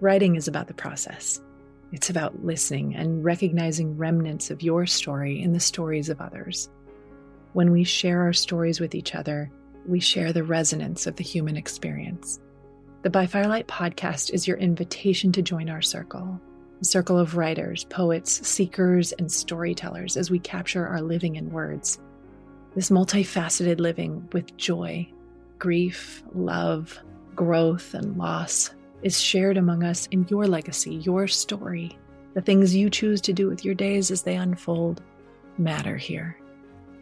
Writing is about the process. It's about listening and recognizing remnants of your story in the stories of others. When we share our stories with each other, we share the resonance of the human experience. The By Firelight podcast is your invitation to join our circle, a circle of writers, poets, seekers, and storytellers as we capture our living in words. This multifaceted living with joy, grief, love, growth, and loss is shared among us in your legacy, your story. The things you choose to do with your days as they unfold matter here.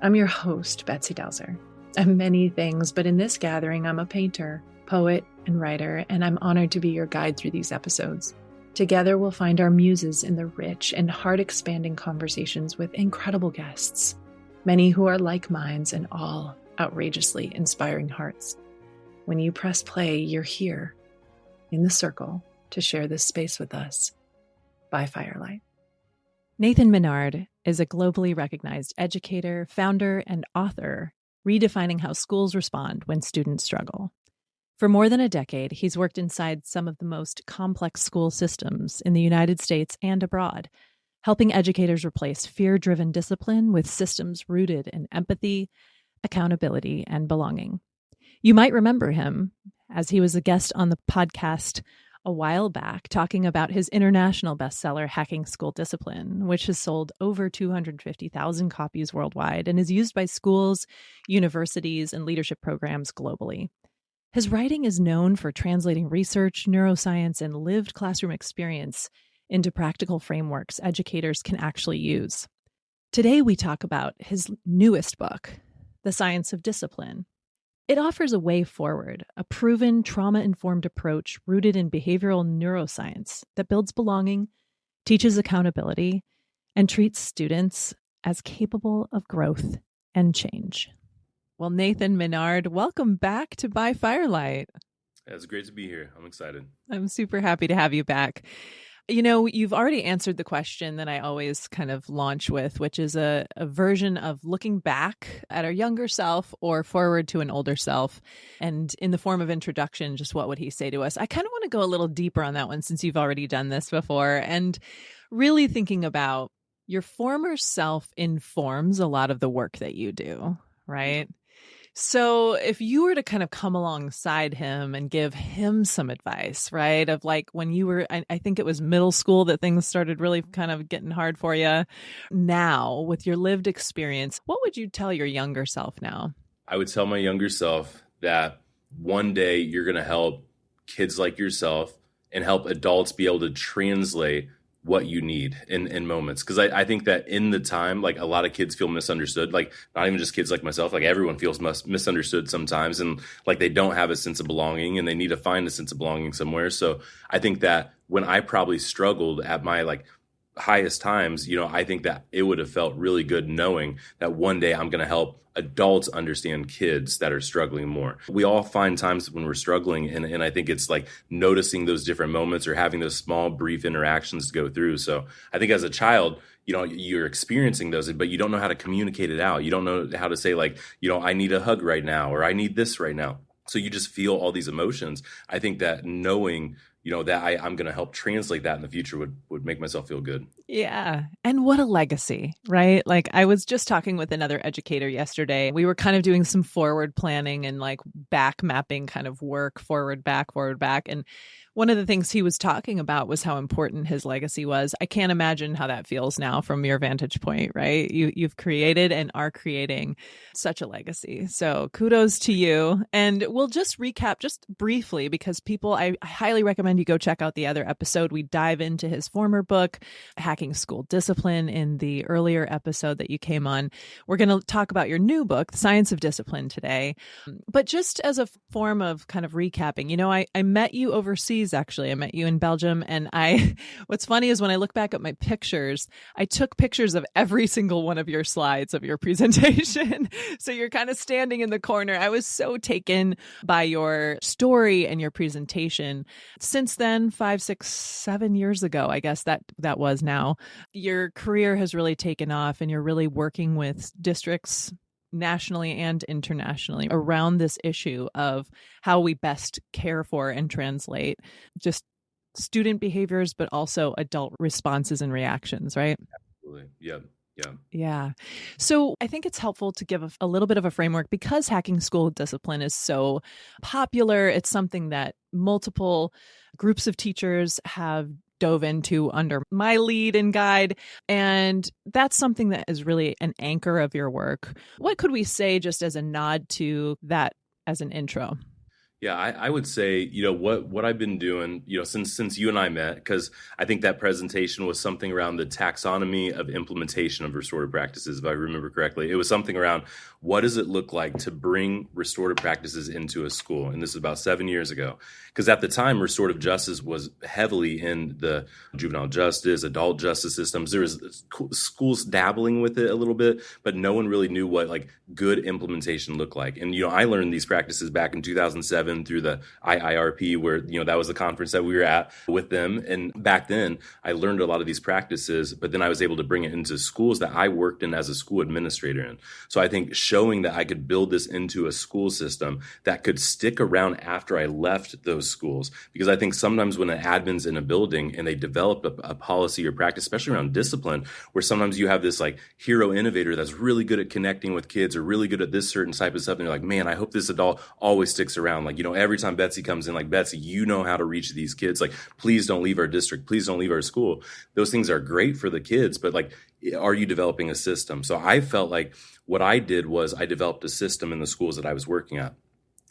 I'm your host, Betsy Delzer. I'm many things, but in this gathering, I'm a painter, poet, and writer, and I'm honored to be your guide through these episodes. Together, we'll find our muses in the rich and heart-expanding conversations with incredible guests, many who are like minds and all outrageously inspiring hearts. When you press play, you're here in the circle to share this space with us. By Firelight. Nathan Maynard is a globally recognized educator, founder, and author, redefining how schools respond when students struggle. For more than a decade, he's worked inside some of the most complex school systems in the United States and abroad, helping educators replace fear-driven discipline with systems rooted in empathy, accountability, and belonging. You might remember him as he was a guest on the podcast a while back talking about his international bestseller, Hacking School Discipline, which has sold over 250,000 copies worldwide and is used by schools, universities, and leadership programs globally. His writing is known for translating research, neuroscience, and lived classroom experience into practical frameworks educators can actually use. Today, we talk about his newest book, The Science of Discipline. It offers a way forward, a proven trauma-informed approach rooted in behavioral neuroscience that builds belonging, teaches accountability, and treats students as capable of growth and change. Well, Nathan Maynard, welcome back to By Firelight. It's great to be here. I'm excited. I'm super happy to have you back. You know, you've already answered the question that I always kind of launch with, which is a version of looking back at our younger self or forward to an older self. And in the form of introduction, just what would he say to us? I kind of want to go a little deeper on that one since you've already done this before. And really thinking about your former self informs a lot of the work that you do, right? So if you were to kind of come alongside him and give him some advice, right, of like when you were, I think it was middle school that things started really kind of getting hard for you. Now, with your lived experience, what would you tell your younger self now? I would tell my younger self that one day you're going to help kids like yourself and help adults be able to translate what you need in moments. Because I think that in the time, like a lot of kids feel misunderstood, like not even just kids like myself, like everyone feels misunderstood sometimes. And like they don't have a sense of belonging and they need to find a sense of belonging somewhere. So I think that when I probably struggled at my like highest times, you know, I think that it would have felt really good knowing that one day I'm going to help adults understand kids that are struggling more. We all find times when we're struggling, and I think it's like noticing those different moments or having those small, brief interactions to go through. So I think as a child, you know, you're experiencing those, but you don't know how to communicate it out. You don't know how to say like, you know, I need a hug right now, or I need this right now. So you just feel all these emotions. I think that knowing, you know, that I'm going to help translate that in the future would make myself feel good. Yeah. And what a legacy, right? Like I was just talking with another educator yesterday. We were kind of doing some forward planning and like back mapping kind of work, forward, back. And one of the things he was talking about was how important his legacy was. I can't imagine how that feels now from your vantage point, right? You've created and are creating such a legacy. So kudos to you. And we'll just recap just briefly because people, I highly recommend you go check out the other episode. We dive into his former book, Hacking School Discipline, in the earlier episode that you came on. We're going to talk about your new book, The Science of Discipline, today. But just as a form of kind of recapping, you know, I met you overseas. Actually, I met you in Belgium, and what's funny is when I look back at my pictures, I took pictures of every single one of your slides of your presentation. So you're kind of standing in the corner. I was so taken by your story and your presentation. Since then, 5, 6, 7 years ago, I guess that was now, your career has really taken off, and you're really working with districts nationally and internationally around this issue of how we best care for and translate just student behaviors, but also adult responses and reactions, right? Absolutely. Yeah. Yeah. Yeah. So I think it's helpful to give a little bit of a framework because hacking school discipline is so popular. It's something that multiple groups of teachers have dove into under my lead and guide. And that's something that is really an anchor of your work. What could we say just as a nod to that as an intro? Yeah, I would say, what I've been doing, since you and I met, because I think that presentation was something around the taxonomy of implementation of restorative practices, if I remember correctly. It was something around what does it look like to bring restorative practices into a school? And this is about 7 years ago. Because at the time, restorative justice was heavily in the juvenile justice, adult justice systems. There was schools dabbling with it a little bit, but no one really knew what like good implementation looked like. And, I learned these practices back in 2007 through the IIRP, where, that was the conference that we were at with them. And back then, I learned a lot of these practices, but then I was able to bring it into schools that I worked in as a school administrator in. So I think showing that I could build this into a school system that could stick around after I left those schools. Because I think sometimes when an admin's in a building and they develop a policy or practice, especially around discipline, where sometimes you have this like hero innovator that's really good at connecting with kids or really good at this certain type of stuff. And you're like, man, I hope this adult always sticks around. Like, every time Betsy comes in, like, Betsy, you know how to reach these kids. Like, please don't leave our district. Please don't leave our school. Those things are great for the kids, but like, are you developing a system? So I felt like what I did was I developed a system in the schools that I was working at.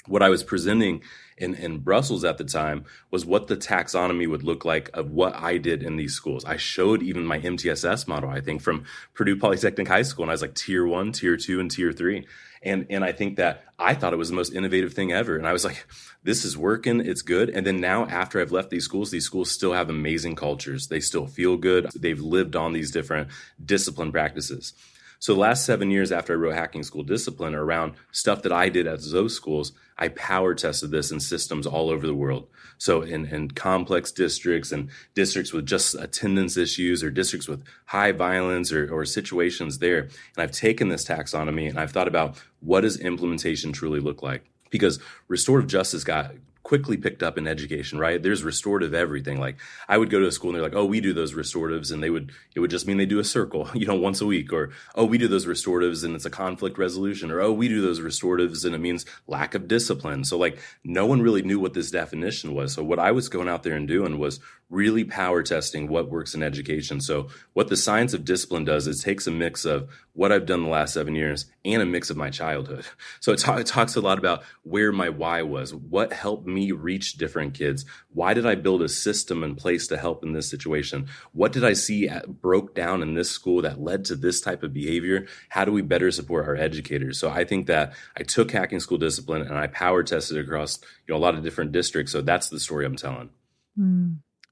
What I was presenting in Brussels at the time was what the taxonomy would look like of what I did in these schools. I showed even my MTSS model, I think, from Purdue Polytechnic High School. And I was like tier 1, tier 2, and tier 3. And I think that I thought it was the most innovative thing ever. And I was like, this is working. It's good. And then now after I've left these schools still have amazing cultures. They still feel good. They've lived on these different discipline practices. So the last 7 years after I wrote Hacking School Discipline around stuff that I did at those schools, I power tested this in systems all over the world. So in complex districts and districts with just attendance issues or districts with high violence or situations there. And I've taken this taxonomy and I've thought about what does implementation truly look like? Because restorative justice got quickly picked up in education, right? There's restorative everything. Like I would go to a school and they're like, oh, we do those restoratives. And it would just mean they do a circle, once a week. Or, oh, we do those restoratives and it's a conflict resolution. Or, oh, we do those restoratives and it means lack of discipline. So like no one really knew what this definition was. So what I was going out there and doing was really power testing what works in education. So what the science of discipline does is takes a mix of what I've done the last 7 years and a mix of my childhood. So it talks a lot about where my why was, what helped me reach different kids. Why did I build a system in place to help in this situation? What did I see broke down in this school that led to this type of behavior? How do we better support our educators? So I think that I took Hacking School Discipline and I power tested across a lot of different districts. So that's the story I'm telling.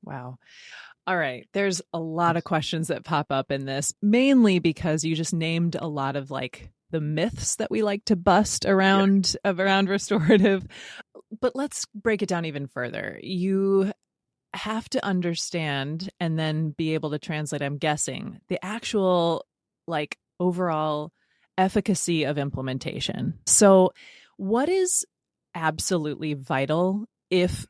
Wow. All right. There's a lot of questions that pop up in this, mainly because you just named a lot of like the myths that we like to bust around restorative. But let's break it down even further. You have to understand and then be able to translate, I'm guessing, the actual like overall efficacy of implementation. So what is absolutely vital if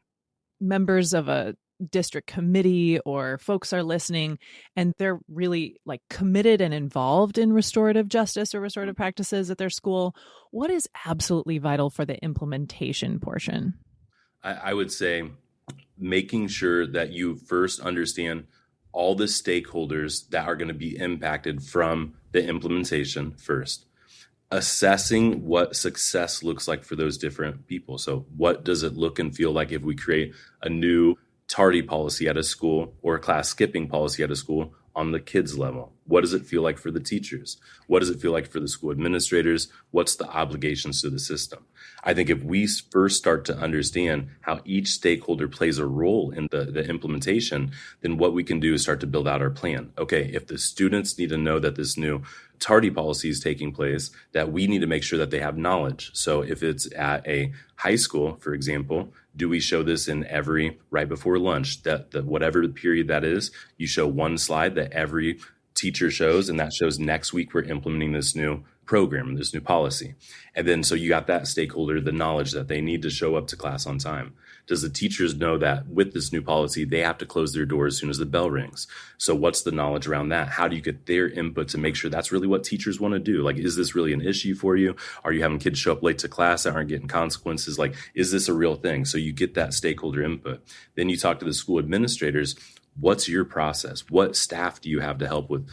members of a district committee or folks are listening and they're really like committed and involved in restorative justice or restorative practices at their school? What is absolutely vital for the implementation portion? I would say making sure that you first understand all the stakeholders that are going to be impacted from the implementation first. Assessing what success looks like for those different people. So what does it look and feel like if we create a new tardy policy at a school or a class skipping policy at a school on the kids level? What does it feel like for the teachers? What does it feel like for the school administrators? What's the obligations to the system? I think if we first start to understand how each stakeholder plays a role in the implementation, then what we can do is start to build out our plan. Okay, if the students need to know that this new tardy policy is taking place, that we need to make sure that they have knowledge. So if it's at a high school, for example, do we show this in every right before lunch, that whatever the period that is, you show one slide that every teacher shows, and that shows next week we're implementing this new program, this new policy. And then so you got that stakeholder, the knowledge that they need to show up to class on time. Does the teachers know that with this new policy, they have to close their doors as soon as the bell rings? So what's the knowledge around that? How do you get their input to make sure that's really what teachers want to do? Like, is this really an issue for you? Are you having kids show up late to class that aren't getting consequences? Like, is this a real thing? So you get that stakeholder input. Then you talk to the school administrators. What's your process? What staff do you have to help with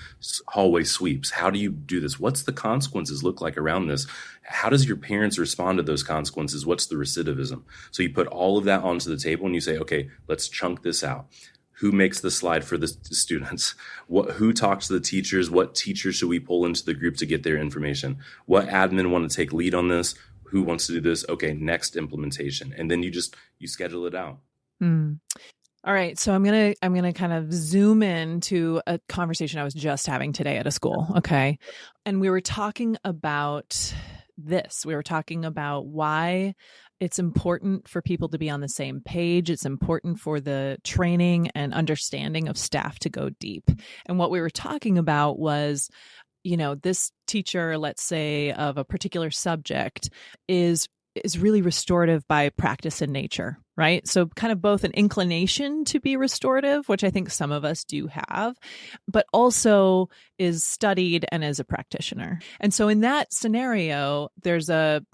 hallway sweeps? How do you do this? What's the consequences look like around this? How does your parents respond to those consequences? What's the recidivism? So you put all of that onto the table and you say, okay, let's chunk this out. Who makes the slide for the students? Who talks to the teachers? What teachers should we pull into the group to get their information? What admin want to take lead on this? Who wants to do this? Okay, next implementation. And then you schedule it out. All right. So I'm gonna kind of zoom in to a conversation I was just having today at a school. Okay. And we were talking about this. We were talking about why it's important for people to be on the same page. It's important for the training and understanding of staff to go deep. And what we were talking about was, this teacher, let's say, of a particular subject is really restorative by practice in nature, right? So kind of both an inclination to be restorative, which I think some of us do have, but also is studied and is a practitioner. And so in that scenario, there's a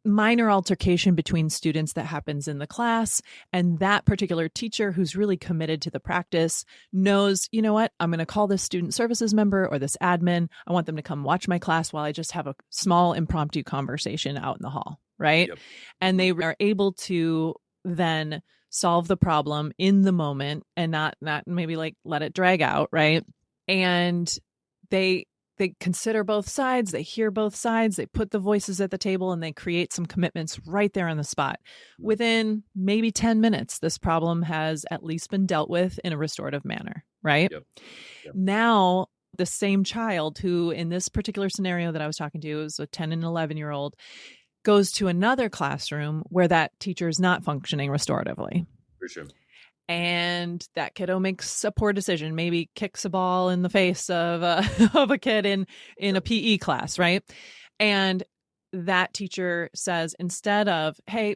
minor altercation between students that happens in the class, and that particular teacher who's really committed to the practice knows, you know what, I'm going to call this student services member or this admin. I want them to come watch my class while I just have a small impromptu conversation out in the hall, right? Yep. And they are able to then solve the problem in the moment and not maybe like let it drag out, right? And they consider both sides, they hear both sides, they put the voices at the table, and they create some commitments right there on the spot. Within maybe 10 minutes, this problem has at least been dealt with in a restorative manner, right? Yep. Now, the same child who, in this particular scenario that I was talking to, is a 10 and 11-year-old, goes to another classroom where that teacher is not functioning restoratively. For sure. And that kiddo makes a poor decision, maybe kicks a ball in the face of a kid in a PE class, right? And that teacher says, instead of, hey,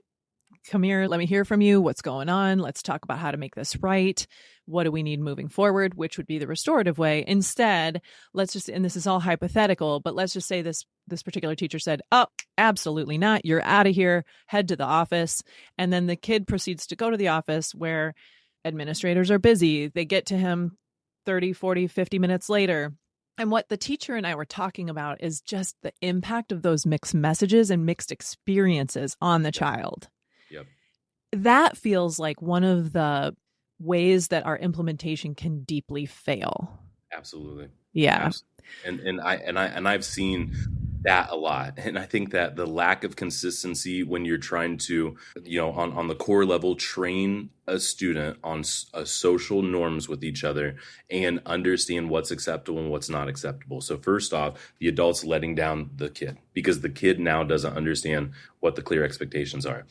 come here, let me hear from you. What's going on? Let's talk about how to make this right. What do we need moving forward? Which would be the restorative way. Instead, let's just, and this is all hypothetical, but let's just say this particular teacher said, oh, absolutely not. You're out of here. Head to the office. And then the kid proceeds to go to the office where administrators are busy. They get to him 30, 40, 50 minutes later. And what the teacher and I were talking about is just the impact of those mixed messages and mixed experiences on the child. Yep. That feels like one of the ways that our implementation can deeply fail. Absolutely. Yeah. Absolutely. And I've seen that a lot. And I think that the lack of consistency when you're trying to, on the core level, train a student on social norms with each other and understand what's acceptable and what's not acceptable. So first off, the adult's letting down the kid because the kid now doesn't understand what the clear expectations are.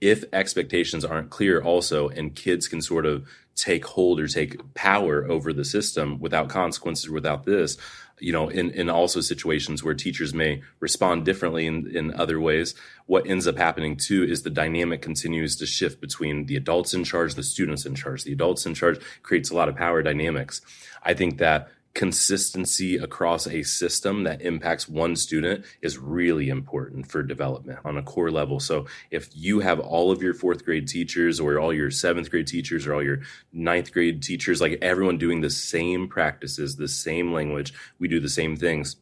If expectations aren't clear also, and kids can sort of take hold or take power over the system without consequences, without this, in also situations where teachers may respond differently in other ways, what ends up happening too is the dynamic continues to shift between the adults in charge, the students in charge. The adults in charge creates a lot of power dynamics. I think that consistency across a system that impacts one student is really important for development on a core level. So if you have all of your fourth grade teachers or all your seventh grade teachers or all your ninth grade teachers, like everyone doing the same practices, the same language, we do the same things,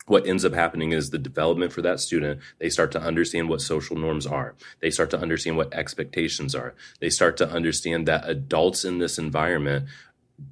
what ends up happening is the development for that student, they start to understand what social norms are. They start to understand what expectations are. They start to understand that adults in this environment,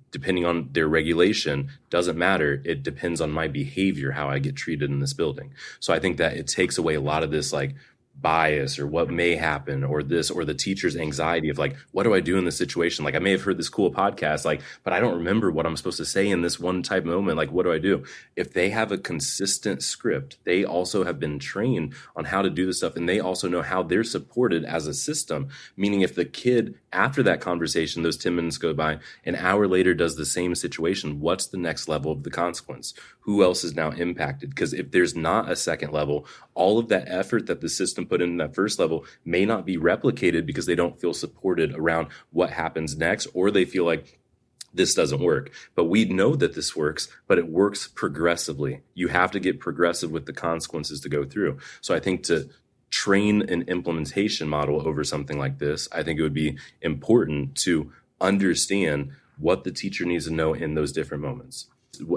depending on their regulation, doesn't matter. It depends on my behavior, how I get treated in this building. So I think that it takes away a lot of this like bias or what may happen or this or the teacher's anxiety of like, what do I do in this situation? Like I may have heard this cool podcast, like, but I don't remember what I'm supposed to say in this one type moment. Like, what do I do? If they have a consistent script, they also have been trained on how to do this stuff. And they also know how they're supported as a system. Meaning if the kid after that conversation, those 10 minutes go by, an hour later does the same situation, what's the next level of the consequence? Who else is now impacted? Because if there's not a second level, all of that effort that the system put in that first level may not be replicated because they don't feel supported around what happens next, or they feel like this doesn't work. But we know that this works, but it works progressively. You have to get progressive with the consequences to go through. So I think to train an implementation model over something like this, I think it would be important to understand what the teacher needs to know in those different moments,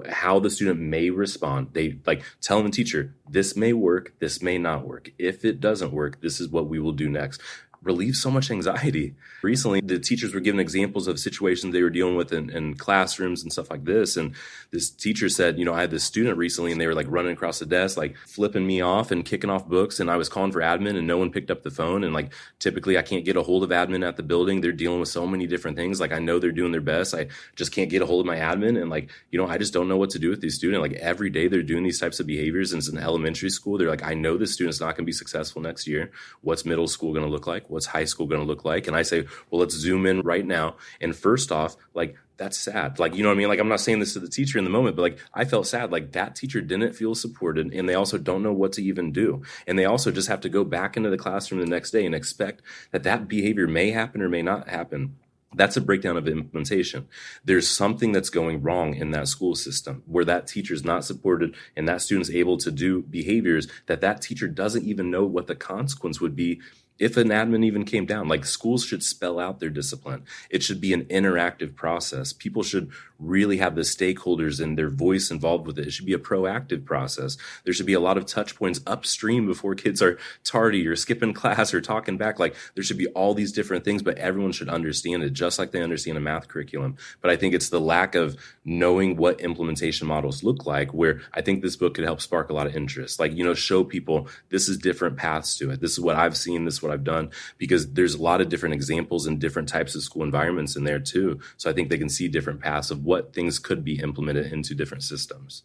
how the student may respond. They like telling the teacher, this may work, this may not work. If it doesn't work, this is what we will do next. Relieves so much anxiety. Recently, the teachers were given examples of situations they were dealing with in classrooms and stuff like this. And this teacher said, I had this student recently and they were like running across the desk, like flipping me off and kicking off books. And I was calling for admin and no one picked up the phone. And like, typically I can't get a hold of admin at the building. They're dealing with so many different things. Like I know they're doing their best. I just can't get a hold of my admin. And like, I just don't know what to do with these students. Like every day they're doing these types of behaviors. And it's in elementary school. They're like, I know this student's not going to be successful next year. What's middle school going to look like? What's high school going to look like? And I say, well, let's zoom in right now. And first off, like, that's sad. Like, you know what I mean? Like, I'm not saying this to the teacher in the moment, but like, I felt sad. Like that teacher didn't feel supported and they also don't know what to even do. And they also just have to go back into the classroom the next day and expect that behavior may happen or may not happen. That's a breakdown of implementation. There's something that's going wrong in that school system where that teacher is not supported and that student's able to do behaviors that teacher doesn't even know what the consequence would be if an admin even came down. Like schools should spell out their discipline. It should be an interactive process. People should really have the stakeholders and their voice involved with it. It should be a proactive process. There should be a lot of touch points upstream before kids are tardy or skipping class or talking back. Like there should be all these different things, but everyone should understand it just like they understand a math curriculum. But I think it's the lack of knowing what implementation models look like where I think this book could help spark a lot of interest. Like, show people this is different paths to it. This is what I've seen. This is what I've done, because there's a lot of different examples and different types of school environments in there too. So I think they can see different paths of what things could be implemented into different systems.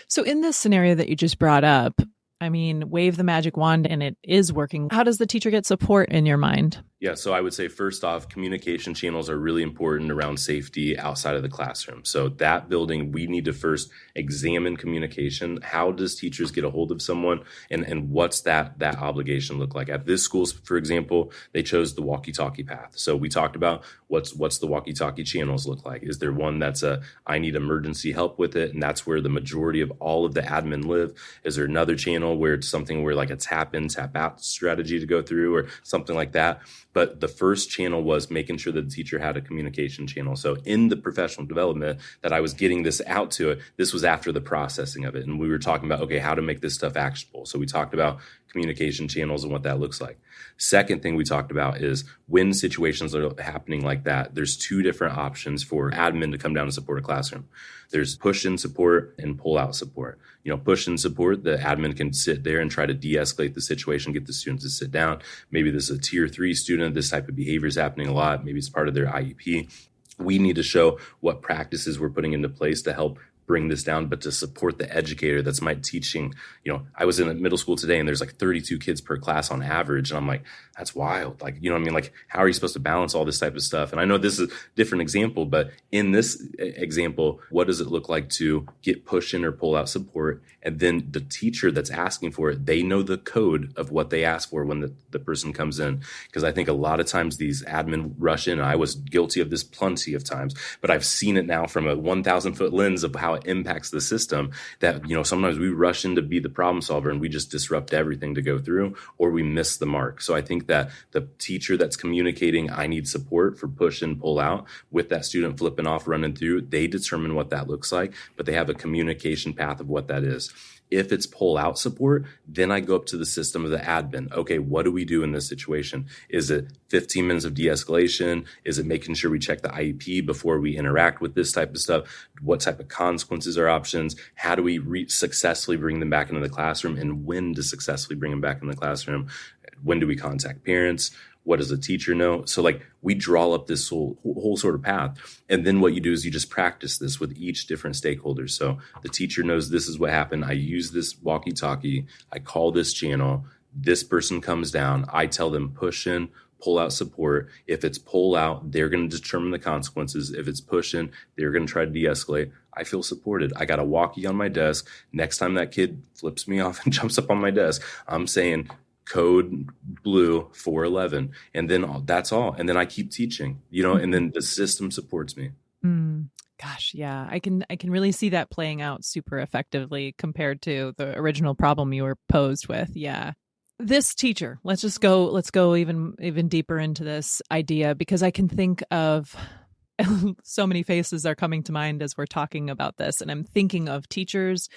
So in this scenario that you just brought up, I mean, wave the magic wand and it is working. How does the teacher get support in your mind? Yeah, so I would say first off, communication channels are really important around safety outside of the classroom. So that building, we need to first examine communication. How does teachers get a hold of someone and what's that obligation look like? At this school, for example, they chose the walkie-talkie path. So we talked about what's the walkie-talkie channels look like. Is there one that's I need emergency help with it, and that's where the majority of all of the admin live? Is there another channel where it's something where like a tap in, tap out strategy to go through or something like that? But the first channel was making sure that the teacher had a communication channel. So in the professional development that I was getting this out to it, this was after the processing of it. And we were talking about, okay, how to make this stuff actionable. So we talked about communication channels and what that looks like. Second thing we talked about is when situations are happening like that, there's two different options for admin to come down and support a classroom. There's push in support and pull out support. Push in support, the admin can sit there and try to de-escalate the situation, get the students to sit down. Maybe this is a tier 3 student. This type of behavior is happening a lot. Maybe it's part of their IEP. We need to show what practices we're putting into place to help bring this down, but to support the educator that's my teaching. I was in a middle school today and there's like 32 kids per class on average. And I'm like, that's wild. Like, you know what I mean? Like, how are you supposed to balance all this type of stuff? And I know this is a different example, but in this example, what does it look like to get push in or pull out support? And then the teacher that's asking for it, they know the code of what they ask for when the person comes in. Because I think a lot of times these admin rush in, and I was guilty of this plenty of times, but I've seen it now from a 1,000 foot lens of how it impacts the system that, sometimes we rush in to be the problem solver and we just disrupt everything to go through, or we miss the mark. So I think that the teacher that's communicating, I need support for push and pull out with that student flipping off, running through, they determine what that looks like, but they have a communication path of what that is. If it's pull out support, then I go up to the system of the admin. Okay, what do we do in this situation? Is it 15 minutes of de-escalation? Is it making sure we check the IEP before we interact with this type of stuff? What type of consequences are options? How do we successfully bring them back into the classroom, and when to successfully bring them back in the classroom? When do we contact parents? What does the teacher know? So like we draw up this whole sort of path. And then what you do is you just practice this with each different stakeholder. So the teacher knows this is what happened. I use this walkie-talkie. I call this channel. This person comes down. I tell them push in, pull out support. If it's pull out, they're going to determine the consequences. If it's push in, they're going to try to de-escalate. I feel supported. I got a walkie on my desk. Next time that kid flips me off and jumps up on my desk, I'm saying code blue 411. And then that's all. And then I keep teaching, and then the system supports me. Gosh, yeah, I can really see that playing out super effectively compared to the original problem you were posed with. Yeah. This teacher, let's go even deeper into this idea, because I can think of so many faces are coming to mind as we're talking about this. And I'm thinking of teachers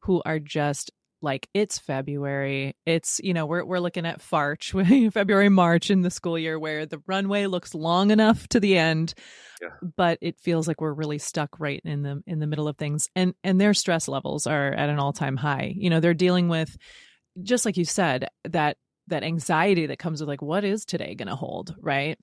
who are just like, it's February. It's, we're looking at February, March in the school year, where the runway looks long enough to the end, but it feels like we're really stuck right in the middle of things. And their stress levels are at an all-time high. They're dealing with, just like you said, that anxiety that comes with like, what is today going to hold, right?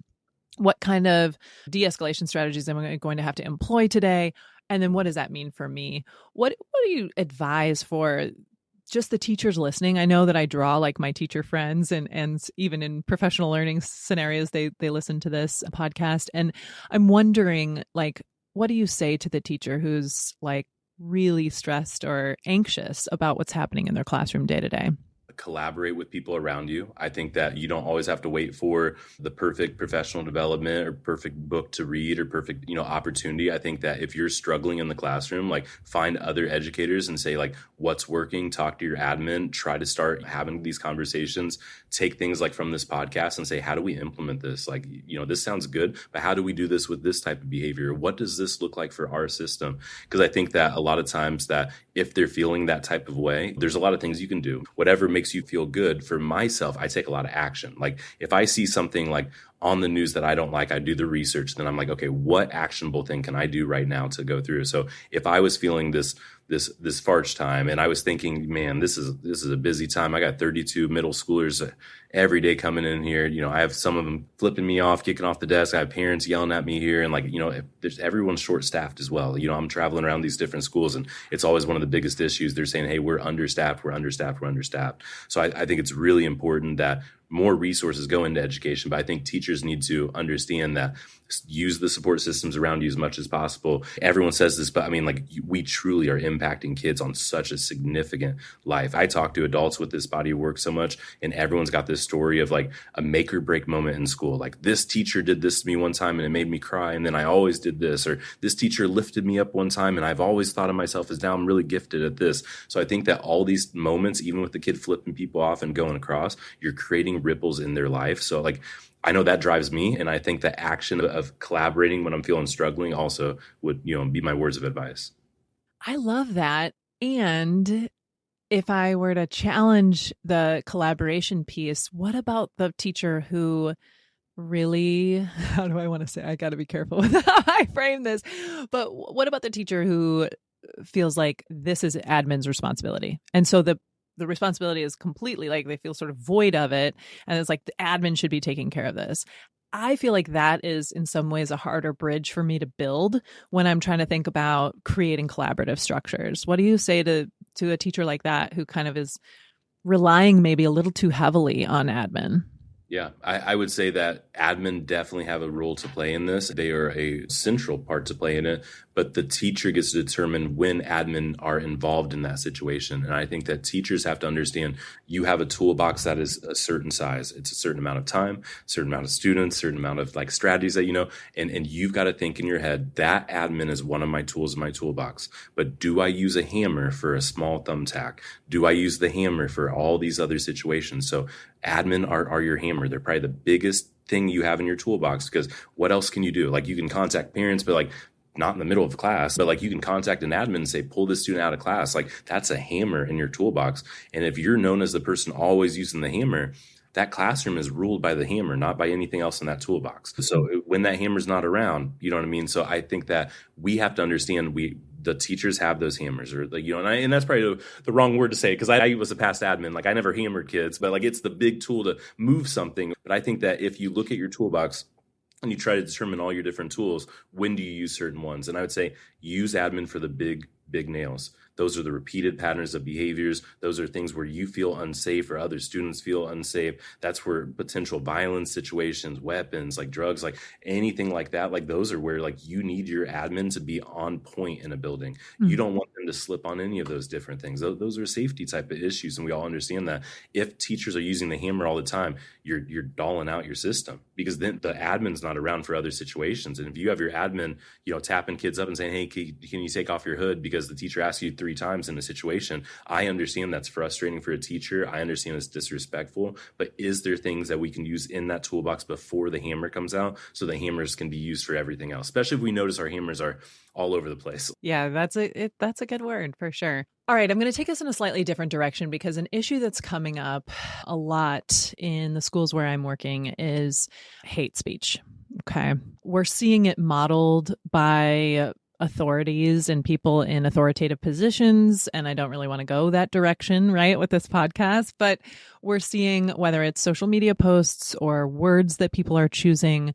What kind of de-escalation strategies am I going to have to employ today? And then what does that mean for me? What do you advise for just the teachers listening? I know that I draw like my teacher friends and even in professional learning scenarios, they listen to this podcast. And I'm wondering, like, what do you say to the teacher who's like really stressed or anxious about what's happening in their classroom day to day? Collaborate with people around you. I think that you don't always have to wait for the perfect professional development or perfect book to read or perfect, opportunity. I think that if you're struggling in the classroom, like find other educators and say like, what's working, talk to your admin, try to start having these conversations, take things like from this podcast and say, how do we implement this? Like, this sounds good, but how do we do this with this type of behavior? What does this look like for our system? Because I think that a lot of times that if they're feeling that type of way, there's a lot of things you can do. Whatever makes you feel good. For myself, I take a lot of action. Like if I see something like on the news that I don't like, I do the research. Then I'm like, okay, what actionable thing can I do right now to go through? So if I was feeling this Farch time and I was thinking, man, this is a busy time. I got 32 middle schoolers every day coming in here. I have some of them flipping me off, kicking off the desk. I have parents yelling at me here. And like, everyone's short staffed as well. I'm traveling around these different schools and it's always one of the biggest issues. They're saying, hey, we're understaffed. So I think it's really important that more resources go into education, but I think teachers need to understand that use the support systems around you as much as possible. Everyone says this, but I mean, like we truly are impacting kids on such a significant life. I talk to adults with this body of work so much, and everyone's got this story of like a make or break moment in school. Like this teacher did this to me one time and it made me cry. And then I always did this, or this teacher lifted me up one time and I've always thought of myself as now I'm really gifted at this. So I think that all these moments, even with the kid flipping people off and going across, you're creating ripples in their life. So like, I know that drives me. And I think the action of collaborating when I'm feeling struggling also would, be my words of advice. I love that. And if I were to challenge the collaboration piece, what about the teacher who really, how do I want to say, I got to be careful with how I frame this, but what about the teacher who feels like this is admin's responsibility? And so the responsibility is completely like they feel sort of void of it. And it's like the admin should be taking care of this. I feel like that is in some ways a harder bridge for me to build when I'm trying to think about creating collaborative structures. What do you say to a teacher like that who kind of is relying maybe a little too heavily on admin? Yeah, I would say that admin definitely have a role to play in this. They are a central part to play in it, but the teacher gets to determine when admin are involved in that situation. And I think that teachers have to understand you have a toolbox that is a certain size. It's a certain amount of time, a certain amount of students, certain amount of like strategies that, and you've got to think in your head, that admin is one of my tools in my toolbox. But do I use a hammer for a small thumbtack? Do I use the hammer for all these other situations? So admin are your hammer. They're probably the biggest thing you have in your toolbox, because what else can you do? Like you can contact parents, but like not in the middle of class, but like you can contact an admin and say, pull this student out of class. Like that's a hammer in your toolbox. And if you're known as the person always using the hammer, that classroom is ruled by the hammer, not by anything else in that toolbox. So when that hammer's not around, you know what I mean? So I think that we have to understand the teachers have those hammers, or like, and that's probably the wrong word to say, because I was a past admin. Like, I never hammered kids, but like, it's the big tool to move something. But I think that if you look at your toolbox and you try to determine all your different tools, when do you use certain ones? And I would say use admin for the big nails. Those are the repeated patterns of behaviors. Those are things where you feel unsafe or other students feel unsafe. That's where potential violence situations, weapons, like drugs, like anything like that, like those are where like you need your admin to be on point in a building. Mm-hmm. You don't want them to slip on any of those different things. Those are safety type of issues. And we all understand that. If teachers are using the hammer all the time, you're dolling out your system, because then the admin's not around for other situations. And if you have your admin, tapping kids up and saying, hey, can you take off your hood because the teacher asked you 3 times in a situation, I understand that's frustrating for a teacher. I understand it's disrespectful, but is there things that we can use in that toolbox before the hammer comes out, so the hammers can be used for everything else, especially if we notice our hammers are all over the place? Yeah, that's a good word for sure. All right, I'm going to take us in a slightly different direction, because an issue that's coming up a lot in the schools where I'm working is hate speech. Okay. We're seeing it modeled by authorities and people in authoritative positions. And I don't really want to go that direction, right, with this podcast, but we're seeing, whether it's social media posts or words that people are choosing,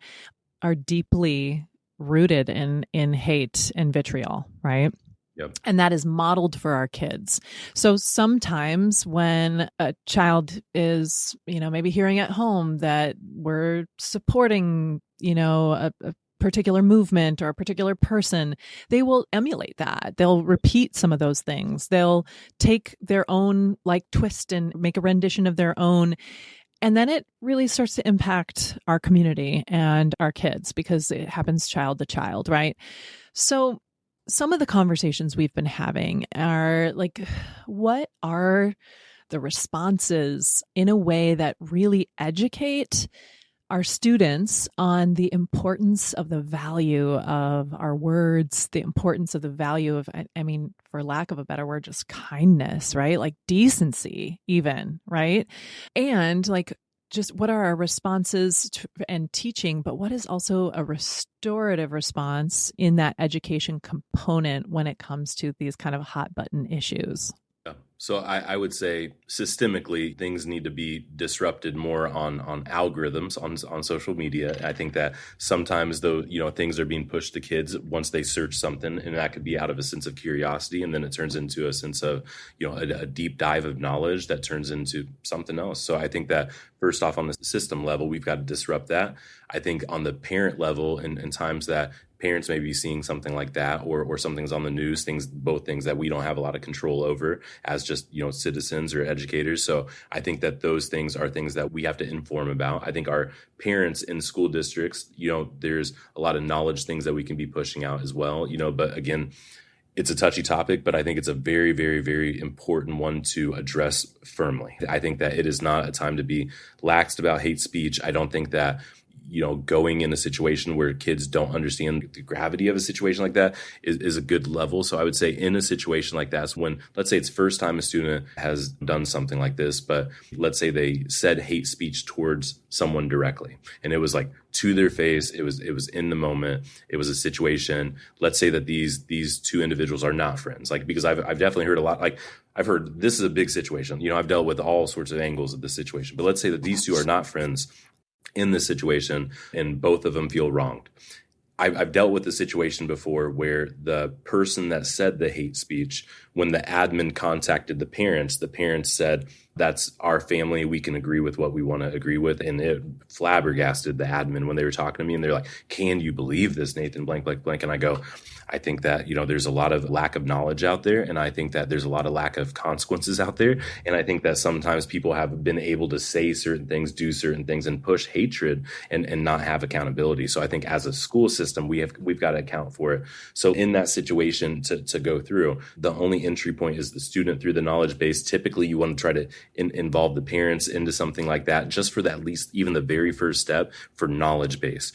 are deeply rooted in hate and vitriol, right? Yep. And that is modeled for our kids. So sometimes when a child is, maybe hearing at home that we're supporting, a particular movement or a particular person, they will emulate that. They'll repeat some of those things. They'll take their own twist and make a rendition of their own. And then it really starts to impact our community and our kids, because it happens child to child, right? So some of the conversations we've been having are what are the responses in a way that really educate our students on the importance of the value of our words, the importance of the value of, for lack of a better word, just kindness, right? Like decency even, right? And just what are our responses and teaching, but what is also a restorative response in that education component when it comes to these kind of hot button issues? Yeah. So I would say systemically things need to be disrupted more on algorithms on social media. I think that sometimes though, things are being pushed to kids once they search something, and that could be out of a sense of curiosity, and then it turns into a sense of, a deep dive of knowledge that turns into something else. So I think that first off, on the system level, we've got to disrupt that. I think on the parent level, in times that parents may be seeing something like that, or something's on the news, both things that we don't have a lot of control over as just, citizens or educators. So I think that those things are things that we have to inform about. I think our parents in school districts, there's a lot of knowledge things that we can be pushing out as well, but again, it's a touchy topic, but I think it's a very, very, very important one to address firmly. I think that it is not a time to be laxed about hate speech. I don't think that going in a situation where kids don't understand the gravity of a situation like that is a good level. So I would say in a situation like that, when, let's say it's first time a student has done something like this, but let's say they said hate speech towards someone directly, and it was to their face. It was in the moment. It was a situation. Let's say that these two individuals are not friends, because I've definitely heard a lot, I've heard this is a big situation. I've dealt with all sorts of angles of this situation, but let's say that these two are not friends in this situation, and both of them feel wronged. I've dealt with a situation before where the person that said the hate speech, when the admin contacted the parents said, that's our family. We can agree with what we want to agree with. And it flabbergasted the admin when they were talking to me, and they're like, can you believe this, Nathan, blank, blank, blank? And I go, I think that, there's a lot of lack of knowledge out there. And I think that there's a lot of lack of consequences out there. And I think that sometimes people have been able to say certain things, do certain things, and push hatred and not have accountability. So I think as a school system, we've got to account for it. So in that situation to go through, the only entry point is the student through the knowledge base. Typically, you want to try to involve the parents into something like that, just for that, at least even the very first step for knowledge base.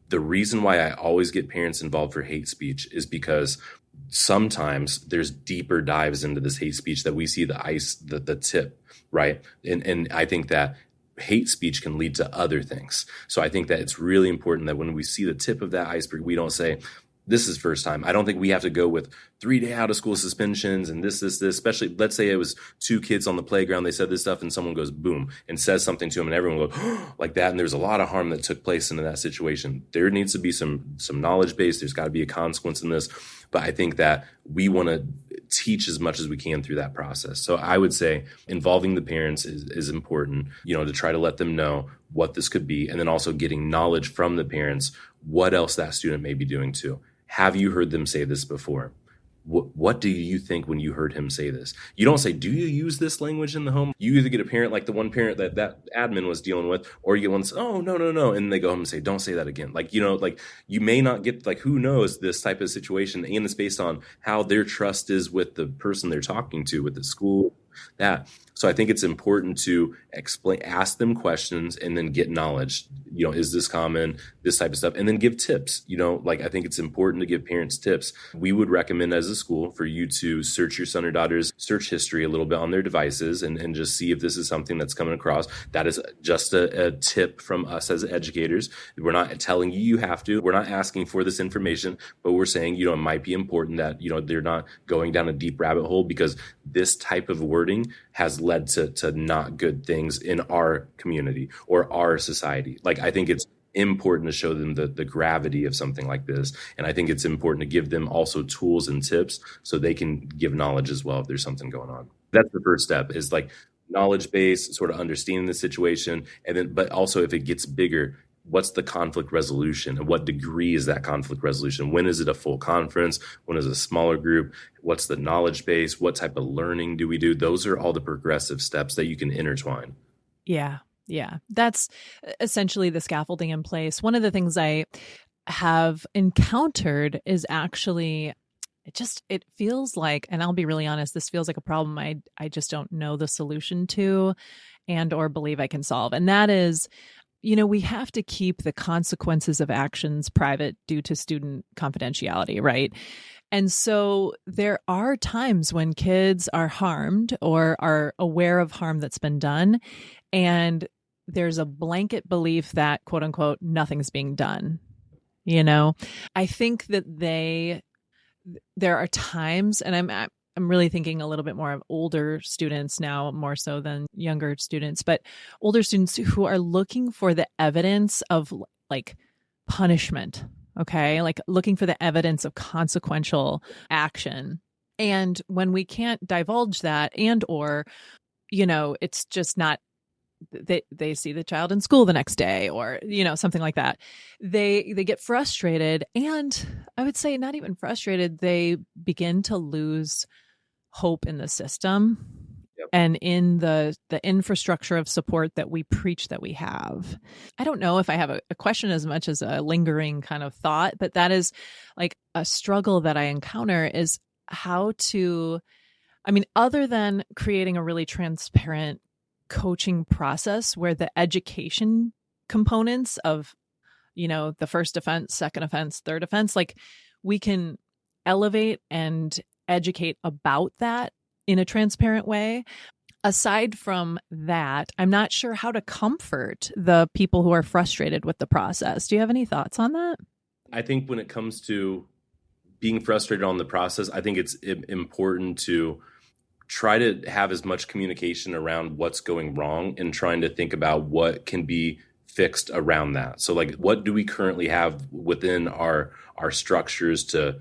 The reason why I always get parents involved for hate speech is because sometimes there's deeper dives into this hate speech that we see the tip, right? And I think that hate speech can lead to other things. So I think that it's really important that when we see the tip of that iceberg, we don't say, this is first time. I don't think we have to go with 3-day out of school suspensions and this, especially let's say it was 2 kids on the playground. They said this stuff and someone goes boom and says something to them and everyone goes like that. And there's a lot of harm that took place into that situation. There needs to be some knowledge base. There's got to be a consequence in this. But I think that we want to teach as much as we can through that process. So I would say involving the parents is important, to try to let them know what this could be. And then also getting knowledge from the parents, what else that student may be doing too. Have you heard them say this before? What do you think when you heard him say this? You don't say, do you use this language in the home? You either get a parent like the one parent that admin was dealing with, or you get one that says, oh, no. And they go home and say, don't say that again. You may not get, who knows this type of situation. And it's based on how their trust is with the person they're talking to, with the school, that. So I think it's important to ask them questions and then get knowledge. Is this common, this type of stuff, and then give tips. I think it's important to give parents tips. We would recommend as a school for you to search your son or daughter's search history a little bit on their devices and just see if this is something that's coming across. That is just a tip from us as educators. We're not telling you have to. We're not asking for this information, but we're saying, it might be important that, they're not going down a deep rabbit hole, because this type of wording has led to not good things in our community or our society. I think it's important to show them the gravity of something like this. And I think it's important to give them also tools and tips so they can give knowledge as well if there's something going on. That's the first step, is knowledge base, sort of understanding the situation. And then, but also if it gets bigger, what's the conflict resolution and what degree is that conflict resolution? When is it a full conference? When is it a smaller group? What's the knowledge base? What type of learning do we do? Those are all the progressive steps that you can intertwine. Yeah. That's essentially the scaffolding in place. One of the things I have encountered is actually it feels like, and I'll be really honest, this feels like a problem I just don't know the solution to and or believe I can solve. And that is, we have to keep the consequences of actions private due to student confidentiality, right? And so there are times when kids are harmed or are aware of harm that's been done, and there's a blanket belief that, quote unquote, nothing's being done. I think that there are times, and I'm really thinking a little bit more of older students now, more so than younger students, but older students who are looking for the evidence of punishment. Okay. Looking for the evidence of consequential action. And when we can't divulge that or, it's just not, they see the child in school the next day or, something like that. They get frustrated, and I would say not even frustrated. They begin to lose hope in the system. Yep. And in the infrastructure of support that we preach that we have. I don't know if I have a question as much as a lingering kind of thought, but that is a struggle that I encounter is how to, other than creating a really transparent coaching process where the education components of, the first offense, second offense, third offense, we can elevate and educate about that in a transparent way. Aside from that, I'm not sure how to comfort the people who are frustrated with the process. Do you have any thoughts on that? I think when it comes to being frustrated on the process, I think it's important to try to have as much communication around what's going wrong and trying to think about what can be fixed around that. So what do we currently have within our structures to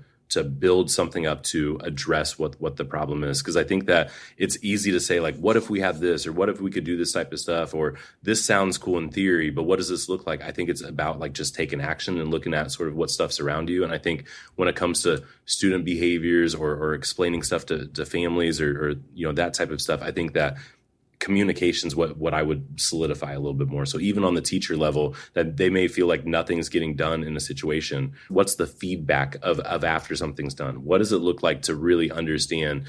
build something up to address what the problem is? Because I think that it's easy to say, what if we have this, or what if we could do this type of stuff, or this sounds cool in theory, but what does this look like? I think it's about just taking action and looking at sort of what stuff's around you. And I think when it comes to student behaviors or explaining stuff to families or that type of stuff, I think that communication's what I would solidify a little bit more. So even on the teacher level, that they may feel like nothing's getting done in a situation. What's the feedback of after something's done? What does it look like to really understand,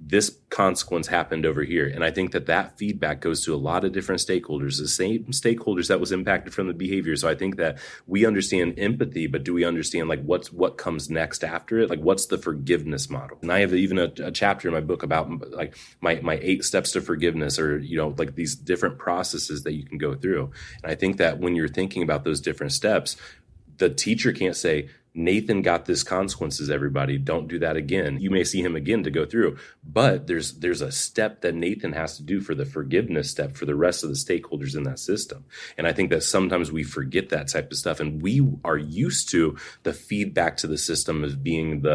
this consequence happened over here? And I think that feedback goes to a lot of different stakeholders, the same stakeholders that was impacted from the behavior. So I think that we understand empathy, but do we understand what comes next after it? What's the forgiveness model? And I have even a chapter in my book about my 8 steps to forgiveness, or, these different processes that you can go through. And I think that when you're thinking about those different steps, the teacher can't say, Nathan got this consequences, everybody. Don't do that again. You may see him again to go through, but there's a step that Nathan has to do for the forgiveness step for the rest of the stakeholders in that system. And I think that sometimes we forget that type of stuff, and we are used to the feedback to the system as being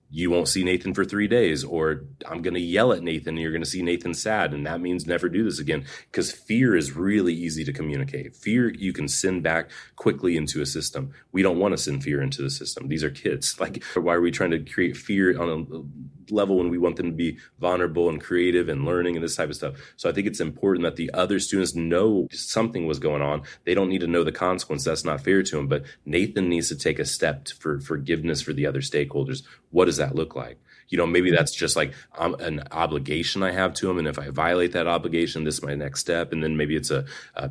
you won't see Nathan for 3 days, or I'm going to yell at Nathan and you're going to see Nathan sad. And that means never do this again, because fear is really easy to communicate. Fear, you can send back quickly into a system. We don't want to send fear into the system. These are kids. Like, why are we trying to create fear on a level when we want them to be vulnerable and creative and learning and this type of stuff? So I think it's important that the other students know something was going on. They don't need to know the consequence. That's not fair to them. But Nathan needs to take a step for forgiveness for the other stakeholders. What does that look like? Maybe that's just like an obligation I have to them. And if I violate that obligation, this is my next step. And then maybe it's a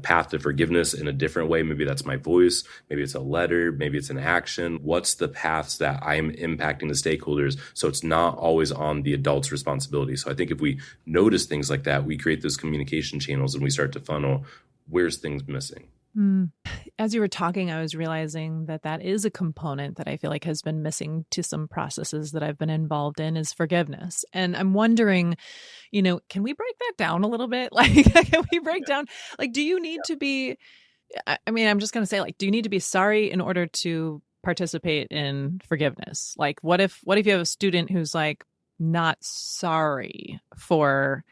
path to forgiveness in a different way. Maybe that's my voice. Maybe it's a letter. Maybe it's an action. What's the paths that I'm impacting the stakeholders? So it's not always on the adult's responsibility. So I think if we notice things like that, we create those communication channels and we start to funnel where's things missing. As you were talking, I was realizing that is a component that I feel like has been missing to some processes that I've been involved in, is forgiveness. And I'm wondering, can we break that down a little bit? Like, can we break down, like, do you need to be, I'm just going to say, like, do you need to be sorry in order to participate in forgiveness? Like, what if you have a student who's like not sorry for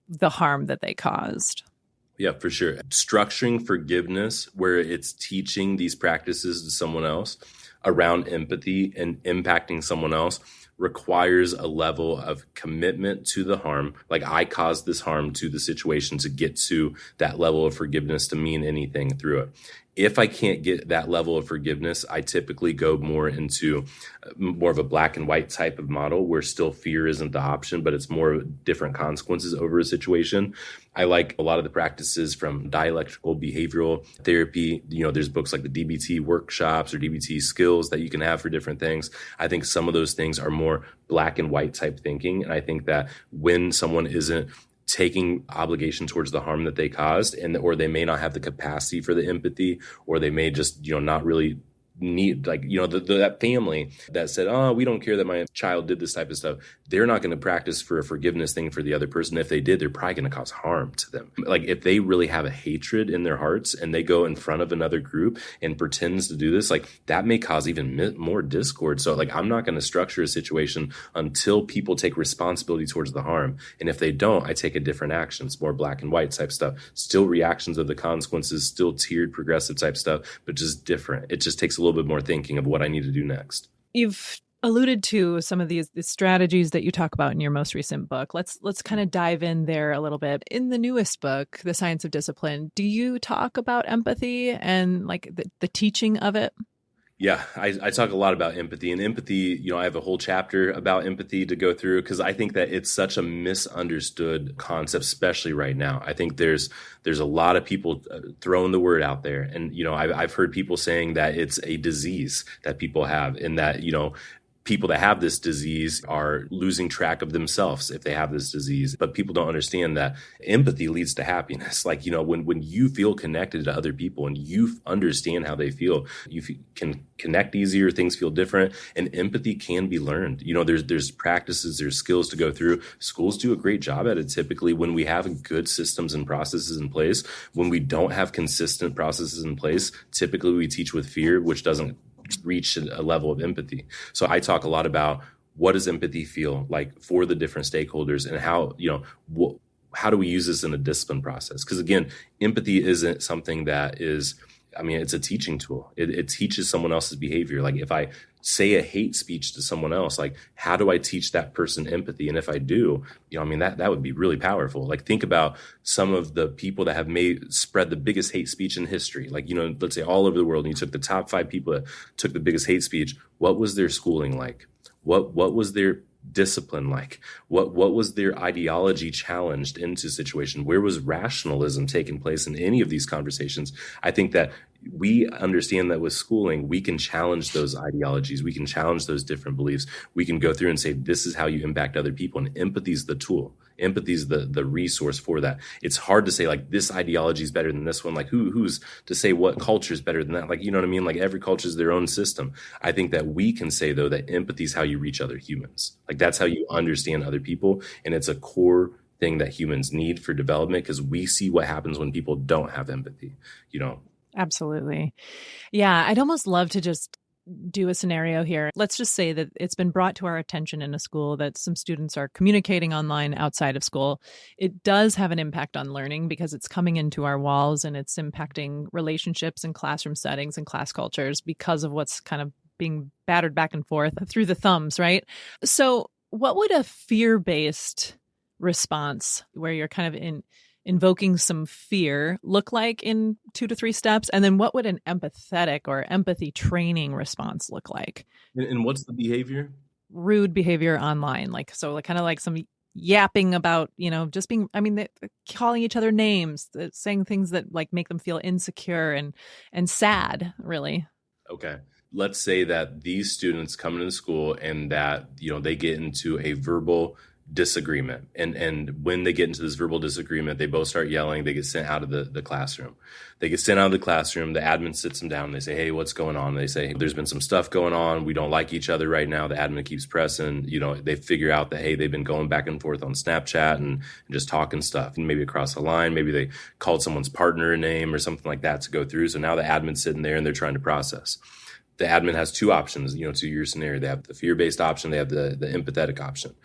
the harm that they caused? Yeah, for sure. Structuring forgiveness where it's teaching these practices to someone else around empathy and impacting someone else requires a level of commitment to the harm. Like, I caused this harm to the situation to get to that level of forgiveness to mean anything through it. If I can't get that level of forgiveness, I typically go more into more of a black and white type of model where still fear isn't the option, but it's more different consequences over a situation. I like a lot of the practices from dialectical behavioral therapy. There's books like the DBT workshops or DBT skills that you can have for different things. I think some of those things are more black and white type thinking. And I think that when someone isn't taking obligation towards the harm that they caused, or they may not have the capacity for the empathy, or they may just, not really need, like, that family that said, oh, we don't care that my child did this type of stuff. They're not going to practice for a forgiveness thing for the other person. If they did, they're probably going to cause harm to them. Like, if they really have a hatred in their hearts and they go in front of another group and pretends to do this, like, that may cause even more discord. So, like, I'm not going to structure a situation until people take responsibility towards the harm. And if they don't, I take a different action. It's more black and white type stuff. Still reactions of the consequences, still tiered progressive type stuff, but just different. It just takes a little bit more thinking of what I need to do next. You've alluded to some of these strategies that you talk about in your most recent book. Let's kind of dive in there a little bit. In the newest book, The Science of Discipline, do you talk about empathy and like the teaching of it? Yeah, I talk a lot about empathy, and empathy, I have a whole chapter about empathy to go through because I think that it's such a misunderstood concept, especially right now. I think there's a lot of people throwing the word out there, and, I've heard people saying that it's a disease that people have, and that, people that have this disease are losing track of themselves if they have this disease. But people don't understand that empathy leads to happiness. Like, when you feel connected to other people and you understand how they feel, you can connect easier, things feel different, and empathy can be learned. There's practices, there's skills to go through. Schools do a great job at it typically when we have good systems and processes in place. When we don't have consistent processes in place, typically we teach with fear, which doesn't reach a level of empathy. So I talk a lot about what does empathy feel like for the different stakeholders, and how, how do we use this in a discipline process? Because again, empathy isn't something that is, it's a teaching tool. It teaches someone else's behavior. Like, if I say a hate speech to someone else, like, how do I teach that person empathy? And if I do, that would be really powerful. Like, think about some of the people that have spread the biggest hate speech in history. Like, let's say all over the world, and you took the top 5 people that took the biggest hate speech. What was their schooling like? What was their discipline like? What was their ideology challenged into situation? Where was rationalism taking place in any of these conversations? I think that we understand that with schooling, we can challenge those ideologies. We can challenge those different beliefs. We can go through and say, this is how you impact other people. And empathy is the tool. Empathy is the resource for that. It's hard to say like this ideology is better than this one. Like who's to say what culture is better than that? Like, you know what I mean? Like every culture is their own system. I think that we can say though that empathy is how you reach other humans. Like that's how you understand other people. And it's a core thing that humans need for development, because we see what happens when people don't have empathy, you know? Absolutely. Yeah. I'd almost love to just do a scenario here. Let's just say that it's been brought to our attention in a school that some students are communicating online outside of school. It does have an impact on learning because it's coming into our walls and it's impacting relationships and classroom settings and class cultures because of what's kind of being battered back and forth through the thumbs, right? So what would a fear-based response where you're kind of invoking some fear look like in 2 to 3 steps? And then what would an empathetic or empathy training response look like? And what's the behavior? Rude behavior online. Like kind of like some yapping about, just being, calling each other names, saying things that like make them feel insecure and sad, really. Okay. Let's say that these students come into the school and that, they get into a verbal disagreement. And when they get into this verbal disagreement, they both start yelling. They get sent out of the classroom. They get sent out of the classroom. The admin sits them down. And they say, hey, what's going on? They say, there's been some stuff going on. We don't like each other right now. The admin keeps pressing. They figure out that, hey, they've been going back and forth on Snapchat and just talking stuff. And maybe across the line, maybe they called someone's partner a name or something like that to go through. So now the admin's sitting there and they're trying to process. The admin has 2 options, to your scenario. They have the fear-based option. They have the empathetic option.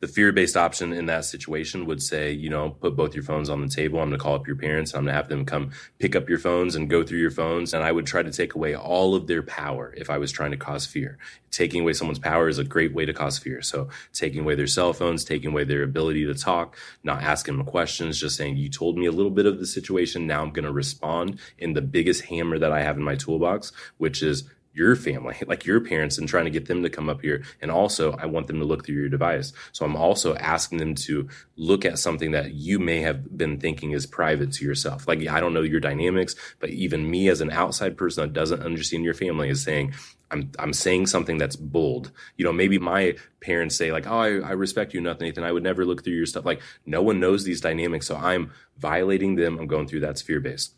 The fear-based option in that situation would say, put both your phones on the table. I'm going to call up your parents. I'm going to have them come pick up your phones and go through your phones. And I would try to take away all of their power if I was trying to cause fear. Taking away someone's power is a great way to cause fear. So taking away their cell phones, taking away their ability to talk, not asking them questions, just saying, you told me a little bit of the situation. Now I'm going to respond in the biggest hammer that I have in my toolbox, which is your family, like your parents, and trying to get them to come up here. And also I want them to look through your device. So I'm also asking them to look at something that you may have been thinking is private to yourself. Like, I don't know your dynamics, but even me as an outside person that doesn't understand your family is saying, I'm saying something that's bold. Maybe my parents say like, oh, I respect you, Nathan. I would never look through your stuff. Like, no one knows these dynamics. So I'm violating them. I'm going through that's fear-based.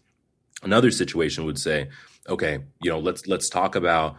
Another situation would say, okay, let's talk about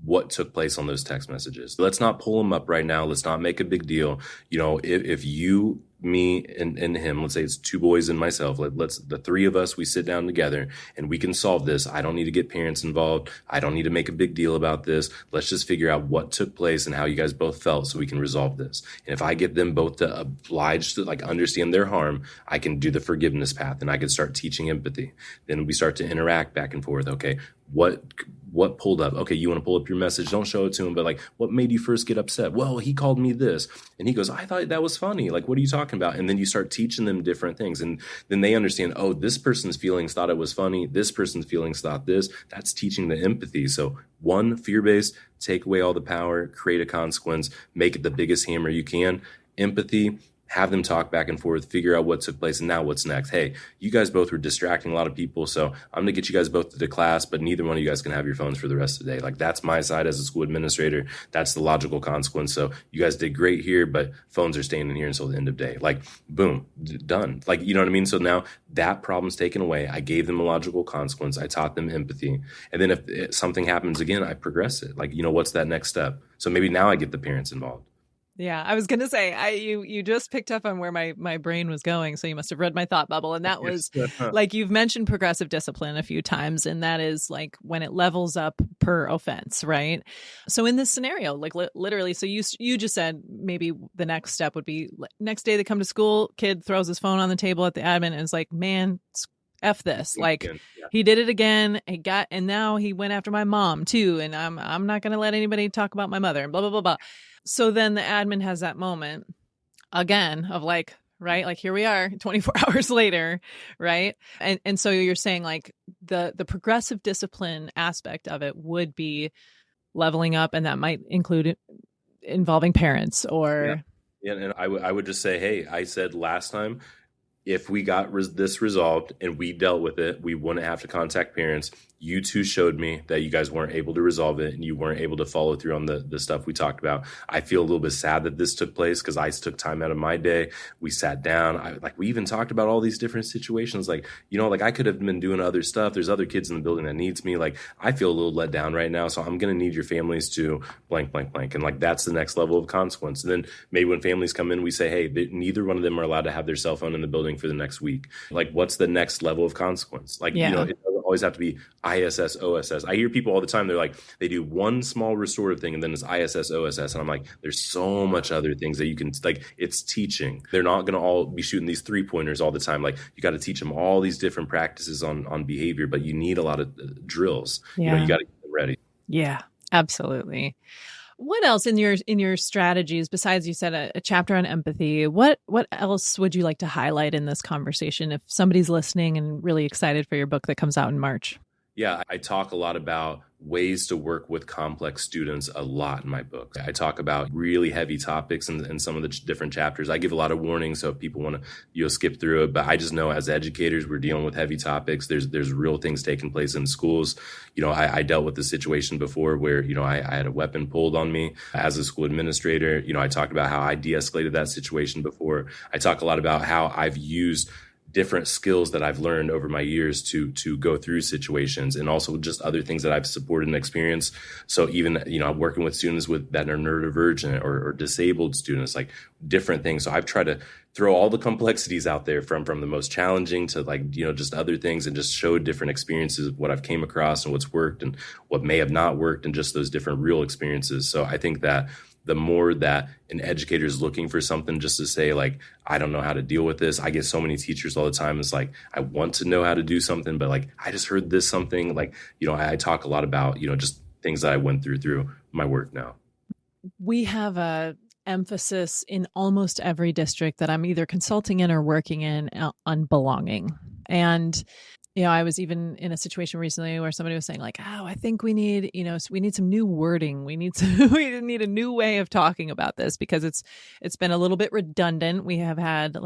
what took place on those text messages. Let's not pull them up right now. Let's not make a big deal. If you, me, and him, let's say it's 2 boys and myself, let's the 3 of us, we sit down together and we can solve this. I don't need to get parents involved. I don't need to make a big deal about this. Let's just figure out what took place and how you guys both felt so we can resolve this. And if I get them both to oblige to understand their harm, I can do the forgiveness path and I can start teaching empathy. Then we start to interact back and forth. Okay, what pulled up? Okay, you want to pull up your message? Don't show it to him, but what made you first get upset? Well, he called me this. And he goes, I thought that was funny. What are you talking about? And then you start teaching them different things. And then they understand, oh, this person's feelings thought it was funny. This person's feelings thought this. That's teaching the empathy. So 1, fear-based, take away all the power, create a consequence, make it the biggest hammer you can. Empathy, have them talk back and forth, figure out what took place, and now what's next. Hey, you guys both were distracting a lot of people, so I'm going to get you guys both to the class, but neither one of you guys can have your phones for the rest of the day. That's my side as a school administrator. That's the logical consequence. So you guys did great here, but phones are staying in here until the end of the day. Boom, done. You know what I mean? So now that problem's taken away. I gave them a logical consequence. I taught them empathy. And then if something happens again, I progress it. What's that next step? So maybe now I get the parents involved. Yeah, I was going to say, you just picked up on where my brain was going. So you must have read my thought bubble. And that was you've mentioned progressive discipline a few times. And that is when it levels up per offense, right? So in this scenario, literally, so you just said maybe the next step would be next day they come to school, kid throws his phone on the table at the admin and is like, man, F this. He did it again. And now he went after my mom too. And I'm not going to let anybody talk about my mother and blah, blah, blah, blah. So then the admin has that moment again of right? Here we are 24 hours later, right? And so you're saying the progressive discipline aspect of it would be leveling up, and that might include involving parents or. Yeah. And I would just say, hey, I said last time, if we got this resolved and we dealt with it, we wouldn't have to contact parents. You two showed me that you guys weren't able to resolve it and you weren't able to follow through on the stuff we talked about. I feel a little bit sad that this took place because I took time out of my day. We sat down. We even talked about all these different situations. I could have been doing other stuff. There's other kids in the building that needs me. I feel a little let down right now. So I'm going to need your families to blank, blank, blank. And that's the next level of consequence. And then maybe when families come in, we say, hey, neither one of them are allowed to have their cell phone in the building for the next week. What's the next level of consequence? It doesn't always have to be ISS, OSS. I hear people all the time. They're like, they do one small restorative thing and then it's ISS, OSS. And I'm like, there's so much other things that you can, it's teaching. They're not going to all be shooting these 3-pointers all the time. You got to teach them all these different practices on behavior, but you need a lot of drills. Yeah. You got to get them ready. Yeah, absolutely. What else in your strategies, besides you said a chapter on empathy, what else would you like to highlight in this conversation if somebody's listening and really excited for your book that comes out in March? Yeah, I talk a lot about ways to work with complex students a lot in my book. I talk about really heavy topics in some of the different chapters. I give a lot of warnings, so if people want to skip through it, but I just know as educators, we're dealing with heavy topics. There's real things taking place in schools. I dealt with the situation before where, I had a weapon pulled on me as a school administrator. I talked about how I de-escalated that situation before. I talk a lot about how I've used different skills that I've learned over my years to go through situations, and also just other things that I've supported and experienced. So even, I'm working with students that are neurodivergent or disabled students, different things. So I've tried to throw all the complexities out there from the most challenging to just other things, and just show different experiences of what I've came across and what's worked and what may have not worked, and just those different real experiences. So I think that the more that an educator is looking for something just to say, I don't know how to deal with this. I get so many teachers all the time. It's I want to know how to do something, but I just heard this something. I talk a lot about, just things that I went through my work now. We have a emphasis in almost every district that I'm either consulting in or working in on belonging. And I was even in a situation recently where somebody was saying I think we need, we need some new wording. We need a new way of talking about this because it's been a little bit redundant. We have had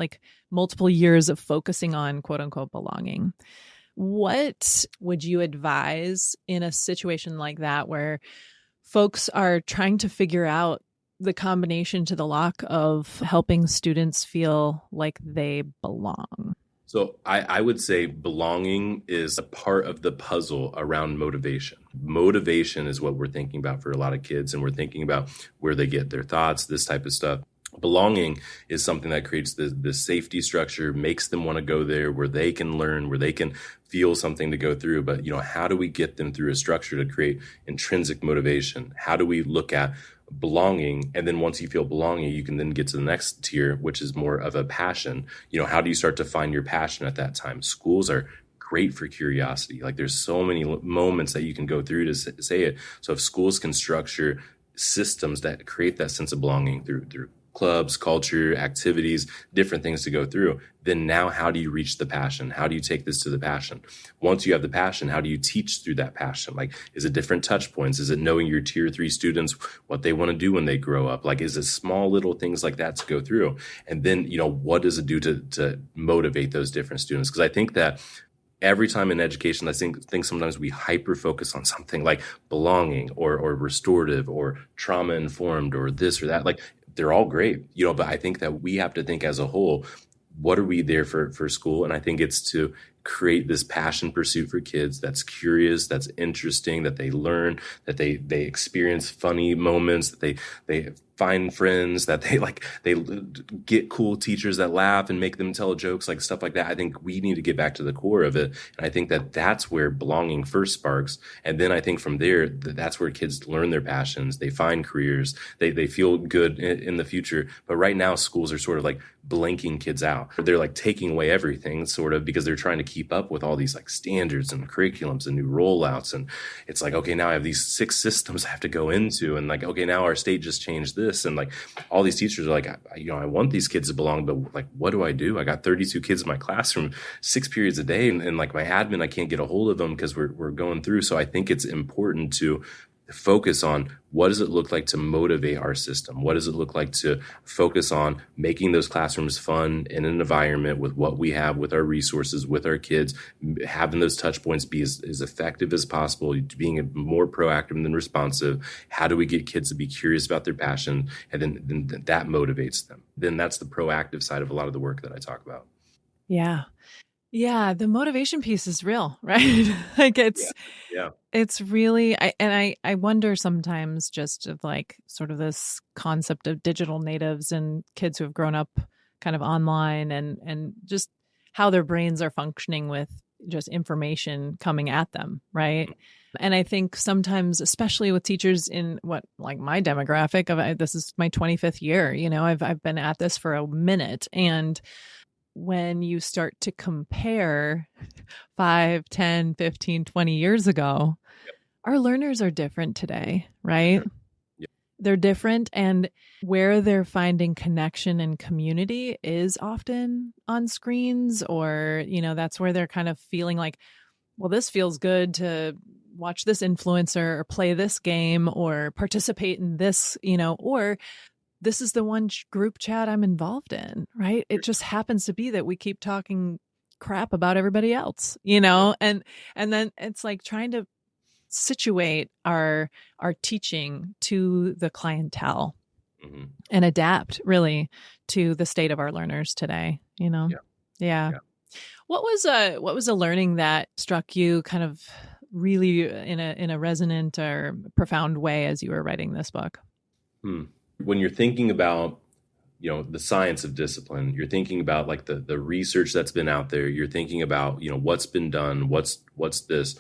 multiple years of focusing on quote unquote belonging. What would you advise in a situation like that where folks are trying to figure out the combination to the lock of helping students feel like they belong? So I would say belonging is a part of the puzzle around motivation. Motivation is what we're thinking about for a lot of kids, and we're thinking about where they get their thoughts, this type of stuff. Belonging is something that creates the safety structure, makes them want to go there, where they can learn, where they can feel something to go through. But, how do we get them through a structure to create intrinsic motivation? How do we look at belonging? And then once you feel belonging, you can then get to the next tier, which is more of a passion. How do you start to find your passion at that time? Schools are great for curiosity. There's so many moments that you can go through to say it. So if schools can structure systems that create that sense of belonging through clubs, culture, activities, different things to go through, then now how do you reach the passion? How do you take this to the passion? Once you have the passion, how do you teach through that passion? Is it different touch points? Is it knowing your tier 3 students, what they want to do when they grow up? Is it small little things like that to go through? And then, what does it do to motivate those different students? Because I think that every time in education, I think sometimes we hyper focus on something like belonging or restorative or trauma informed or this or that. They're all great, but I think that we have to think as a whole, what are we there for school? And I think it's to create this passion pursuit for kids that's curious, that's interesting, that they learn, that they experience funny moments, that they find friends, that they get cool teachers that laugh and make them tell jokes, stuff like that. I think we need to get back to the core of it. And I think that that's where belonging first sparks. And then I think from there, that's where kids learn their passions. They find careers. They feel good in the future. But right now, schools are sort of blanking kids out. They're taking away everything sort of because they're trying to keep up with all these standards and curriculums and new rollouts. And it's okay, now I have these 6 systems I have to go into. And okay, now our state just changed this. And all these teachers are I want these kids to belong, but what do? I got 32 kids in my classroom, 6 periods a day. And my admin, I can't get a hold of them because we're going through. So I think it's important to focus on what does it look like to motivate our system? What does it look like to focus on making those classrooms fun in an environment with what we have, with our resources, with our kids, having those touch points be as effective as possible, being more proactive than responsive. How do we get kids to be curious about their passion? And then that motivates them. Then that's the proactive side of a lot of the work that I talk about. Yeah. Yeah, the motivation piece is real, right? Like it's really, I wonder sometimes just of like sort of this concept of digital natives and kids who have grown up kind of online and just how their brains are functioning with just information coming at them, right? And I think sometimes, especially with teachers in what like my demographic of this is my 25th year, I've been at this for a minute, and when you start to compare 5, 10, 15, 20 years ago, our learners are different today, right? Yep. They're different, and where they're finding connection and community is often on screens, or, that's where they're kind of feeling like, well, this feels good to watch this influencer or play this game or participate in this, or this is the one group chat I'm involved in, right? It just happens to be that we keep talking crap about everybody else, and then it's like trying to situate our teaching to the clientele and adapt really to the state of our learners today, Yeah. What was a learning that struck you kind of really in a resonant or profound way as you were writing this book? When you're thinking about, the science of discipline, you're thinking about like the research that's been out there. You're thinking about, what's been done, what's this.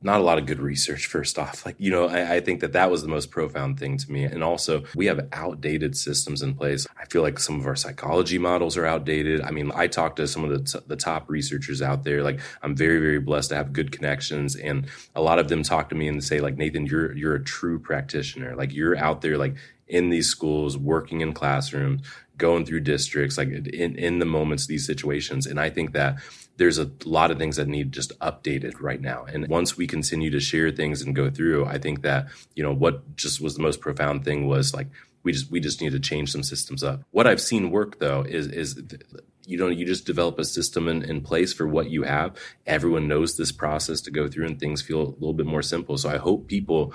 Not a lot of good research, first off. Like, I think that was the most profound thing to me. And also, we have outdated systems in place. I feel like some of our psychology models are outdated. I mean, I talk to some of the top researchers out there. Like, I'm very, very blessed to have good connections. And a lot of them talk to me and say, like, Nathan, you're a true practitioner. Like, you're out there, like, in these schools, working in classrooms, going through districts, like in the moments, these situations. And I think that there's a lot of things that need just updated right now. And once we continue to share things and go through, I think that, what just was the most profound thing was like, we just need to change some systems up. What I've seen work though is you just develop a system in place for what you have. Everyone knows this process to go through and things feel a little bit more simple. So I hope people,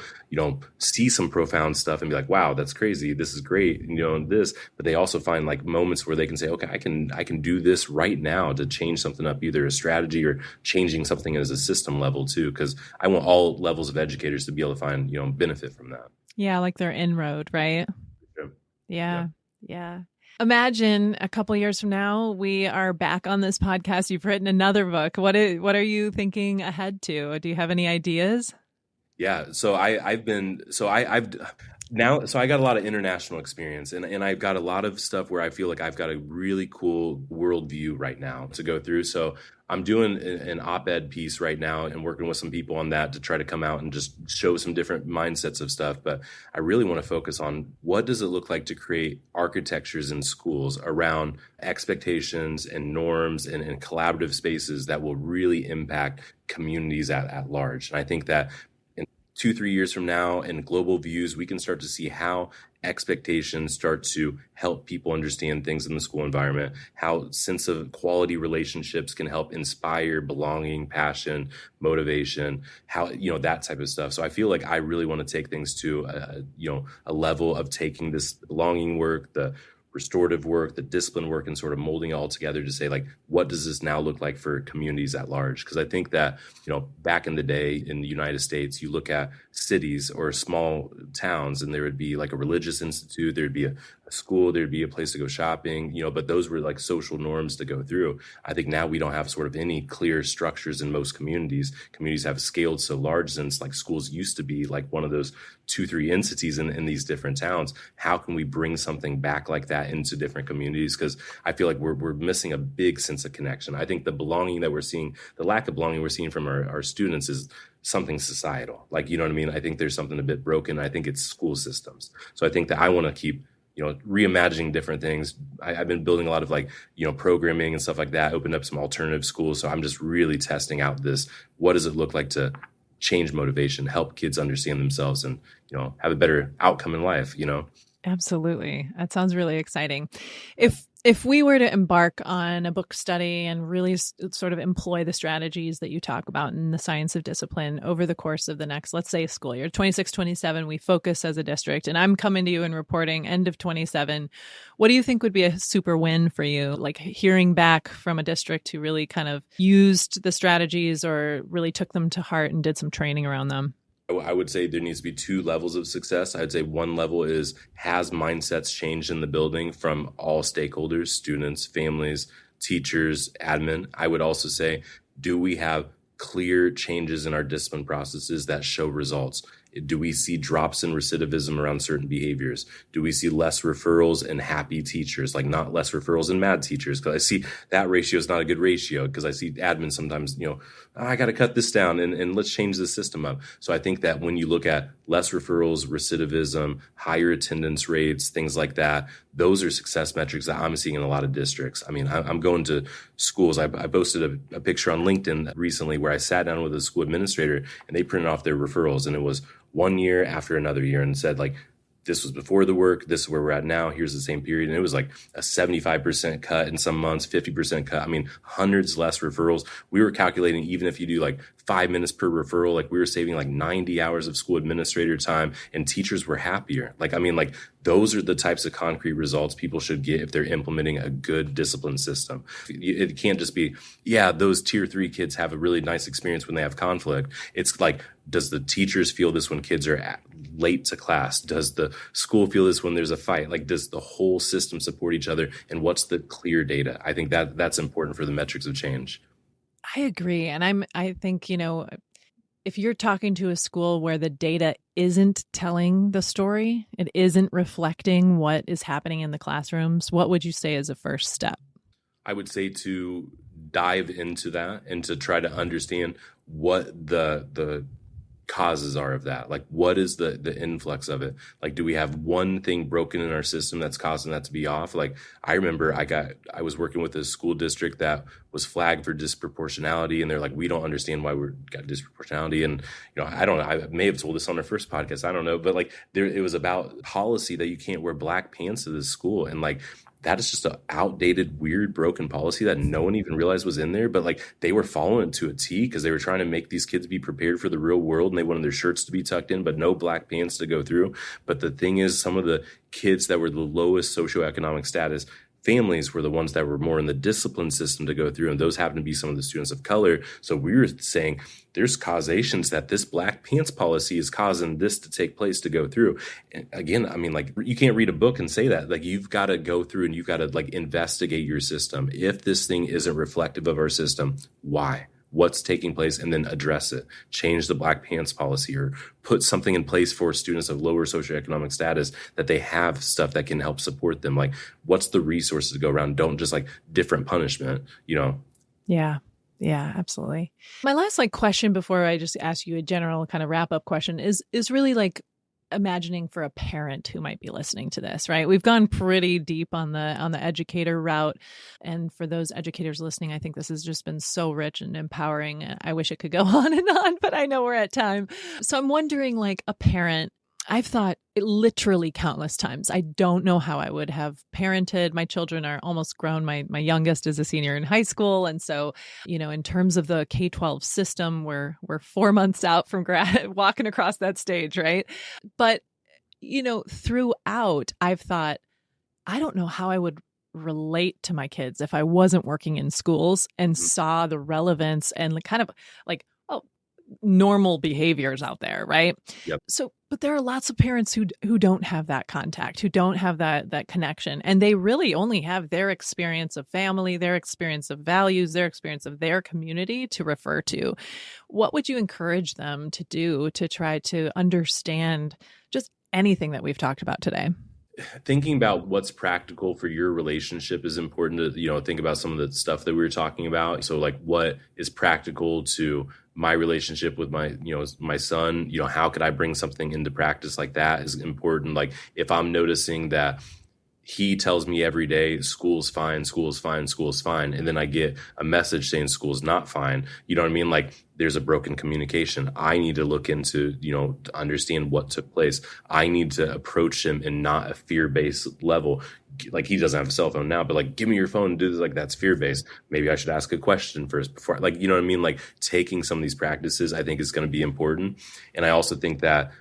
see some profound stuff and be like, wow, that's crazy. This is great. This, but they also find like moments where they can say, okay, I can do this right now to change something up, either a strategy or changing something as a system level too. Cause I want all levels of educators to be able to find, benefit from that. Yeah. Like their inroad, right? Yeah. Imagine a couple of years from now, we are back on this podcast. You've written another book. What are you thinking ahead to? Do you have any ideas? Yeah. So I got a lot of international experience and I've got a lot of stuff where I feel like I've got a really cool worldview right now to go through. So I'm doing an op-ed piece right now and working with some people on that to try to come out and just show some different mindsets of stuff. But I really want to focus on what does it look like to create architectures in schools around expectations and norms and collaborative spaces that will really impact communities at large. And I think that 2-3 years from now in global views, we can start to see how expectations start to help people understand things in the school environment, how sense of quality relationships can help inspire belonging, passion, motivation, how, that type of stuff. So I feel like I really want to take things to a level of taking this belonging work, the restorative work, the discipline work, and sort of molding it all together to say, like, what does this now look like for communities at large? Because I think that, back in the day in the United States, you look at cities or small towns and there would be like a religious institute, there'd be a school, there'd be a place to go shopping, but those were like social norms to go through. I think now we don't have sort of any clear structures in most communities. Communities have scaled so large since like schools used to be like one of those 2-3 entities in these different towns. How can we bring something back like that into different communities? Because I feel like we're missing a big sense of connection. I think the belonging that we're seeing, the lack of belonging we're seeing from our students is something societal. Like, you know what I mean? I think there's something a bit broken. I think it's school systems. So I think that I want to keep reimagining different things. I've been building a lot of programming and stuff like that, opened up some alternative schools. So I'm just really testing out this, what does it look like to change motivation, help kids understand themselves and, have a better outcome in life, Absolutely. That sounds really exciting. If we were to embark on a book study and really sort of employ the strategies that you talk about in the science of discipline over the course of the next, let's say, school year, 26, 27, we focus as a district, and I'm coming to you and reporting end of 27, what do you think would be a super win for you? Like hearing back from a district who really kind of used the strategies or really took them to heart and did some training around them? I would say there needs to be two levels of success. I'd say one level is, has mindsets changed in the building from all stakeholders, students, families, teachers, admin? I would also say, do we have clear changes in our discipline processes that show results? Do we see drops in recidivism around certain behaviors? Do we see less referrals and happy teachers, like not less referrals and mad teachers? Because I see that ratio is not a good ratio, because I see admin sometimes, I got to cut this down and let's change the system up. So I think that when you look at less referrals, recidivism, higher attendance rates, things like that, those are success metrics that I'm seeing in a lot of districts. I mean, I'm going to schools. I posted a picture on LinkedIn recently where I sat down with a school administrator and they printed off their referrals, and it was one year after another year and said, like, this was before the work, this is where we're at now, here's the same period. And it was like a 75% cut in some months, 50% cut. I mean, hundreds less referrals. We were calculating, even if you do like 5 minutes per referral, like we were saving like 90 hours of school administrator time, and teachers were happier. Those are the types of concrete results people should get if they're implementing a good discipline system. It can't just be, those tier 3 kids have a really nice experience when they have conflict. It's like, does the teachers feel this when kids are late to class? Does the school feel this when there's a fight? Like, does the whole system support each other? And what's the clear data? I think that's important for the metrics of change. I agree. And I think, if you're talking to a school where the data isn't telling the story, it isn't reflecting what is happening in the classrooms, what would you say is a first step? I would say to dive into that and to try to understand what the causes are of that. Like, what is the influx of it? Like, do we have one thing broken in our system that's causing that to be off? Like, I remember I was working with a school district that was flagged for disproportionality, and they're like, we don't understand why we've got disproportionality. And, I don't know, I may have told this on our first podcast, I don't know, but like it was about policy that you can't wear black pants to this school. And like, that is just an outdated, weird, broken policy that no one even realized was in there. But like, they were following it to a T because they were trying to make these kids be prepared for the real world, and they wanted their shirts to be tucked in, but no black pants to go through. But the thing is, some of the kids that were the lowest socioeconomic status families were the ones that were more in the discipline system to go through, and those happen to be some of the students of color. So we were saying there's causations that this black pants policy is causing this to take place to go through. And again, I mean, like, you can't read a book and say that. Like, you've got to go through and you've got to like investigate your system. If this thing isn't reflective of our system, why? What's taking place, and then address it. Change the black pants policy, or put something in place for students of lower socioeconomic status that they have stuff that can help support them. Like, what's the resources to go around? Don't just like different punishment, Yeah. Yeah, absolutely. My last question before I just ask you a general kind of wrap up question is really like imagining for a parent who might be listening to this, right? We've gone pretty deep on the educator route. And for those educators listening, I think this has just been so rich and empowering. I wish it could go on and on, but I know we're at time. So I'm wondering, like a parent, I've thought literally countless times, I don't know how I would have parented. My children are almost grown. My youngest is a senior in high school. And so, in terms of the K-12 system, we're 4 months out from walking across that stage, right? But, throughout, I've thought, I don't know how I would relate to my kids if I wasn't working in schools and saw the relevance and kind of like, normal behaviors out there, right? Yep. So, but there are lots of parents who don't have that contact, who don't have that connection, and they really only have their experience of family, their experience of values, their experience of their community to refer to. What would you encourage them to do to try to understand just anything that we've talked about today? Thinking about what's practical for your relationship is important to, think about some of the stuff that we were talking about. So like, what is practical to my relationship with my son? How could I bring something into practice like that is important. Like, if I'm noticing that he tells me every day, school's fine, school's fine, school's fine. And then I get a message saying school's not fine. You know what I mean? Like there's a broken communication. I need to look into, to understand what took place. I need to approach him in not a fear-based level. Like he doesn't have a cell phone now, but like, give me your phone and do this. Like that's fear-based. Maybe I should ask a question first before, like, you know what I mean? Like taking some of these practices, I think is going to be important. And I also think that,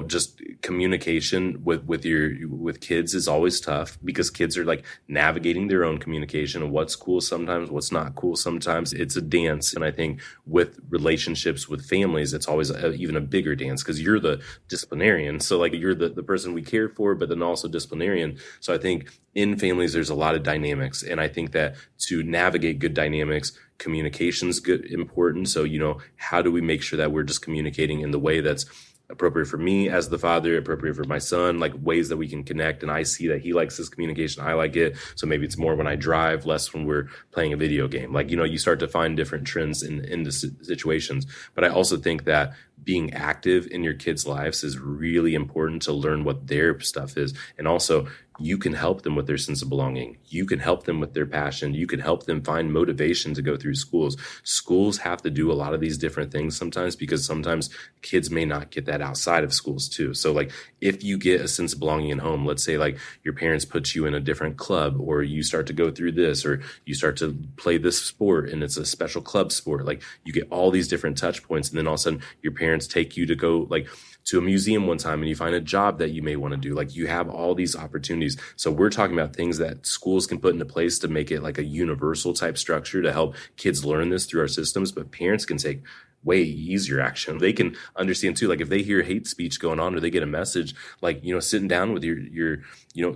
just communication with kids is always tough because kids are like navigating their own communication and what's cool sometimes, what's not cool sometimes. It's a dance. And I think with relationships with families, it's always even a bigger dance because you're the disciplinarian. So like you're the person we care for, but then also disciplinarian. So I think in families, there's a lot of dynamics. And I think that to navigate good dynamics, communication's important. So, how do we make sure that we're just communicating in the way that's appropriate for me as the father, appropriate for my son, like ways that we can connect. And I see that he likes this communication. I like it. So maybe it's more when I drive, less when we're playing a video game. Like, you start to find different trends in the situations. But I also think that being active in your kids' lives is really important to learn what their stuff is. And also, you can help them with their sense of belonging. You can help them with their passion. You can help them find motivation to go through schools. Schools have to do a lot of these different things sometimes because sometimes kids may not get that outside of schools too. So like if you get a sense of belonging at home, let's say like your parents put you in a different club or you start to go through this or you start to play this sport and it's a special club sport, like you get all these different touch points and then all of a sudden your parents take you to go like to a museum one time and you find a job that you may want to do. Like you have all these opportunities. So we're talking about things that schools can put into place to make it like a universal type structure to help kids learn this through our systems, but parents can take way easier action. They can understand too, like if they hear hate speech going on or they get a message, like, sitting down with your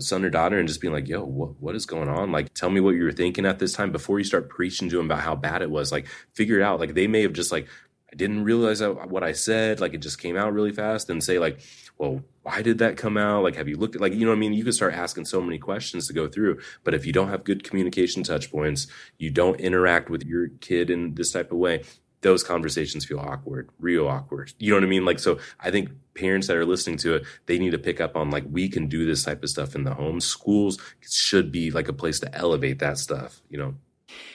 son or daughter and just being like, yo, what is going on? Like, tell me what you were thinking at this time before you start preaching to them about how bad it was. Like figure it out. Like they may have just like, I didn't realize what I said, like it just came out really fast and say like, well, why did that come out? Like, have you looked at like, you could start asking so many questions to go through, but if you don't have good communication touch points, you don't interact with your kid in this type of way, those conversations feel awkward, real awkward. You know what I mean? Like, so I think parents that are listening to it, they need to pick up on like, we can do this type of stuff in the home. Schools should be like a place to elevate that stuff,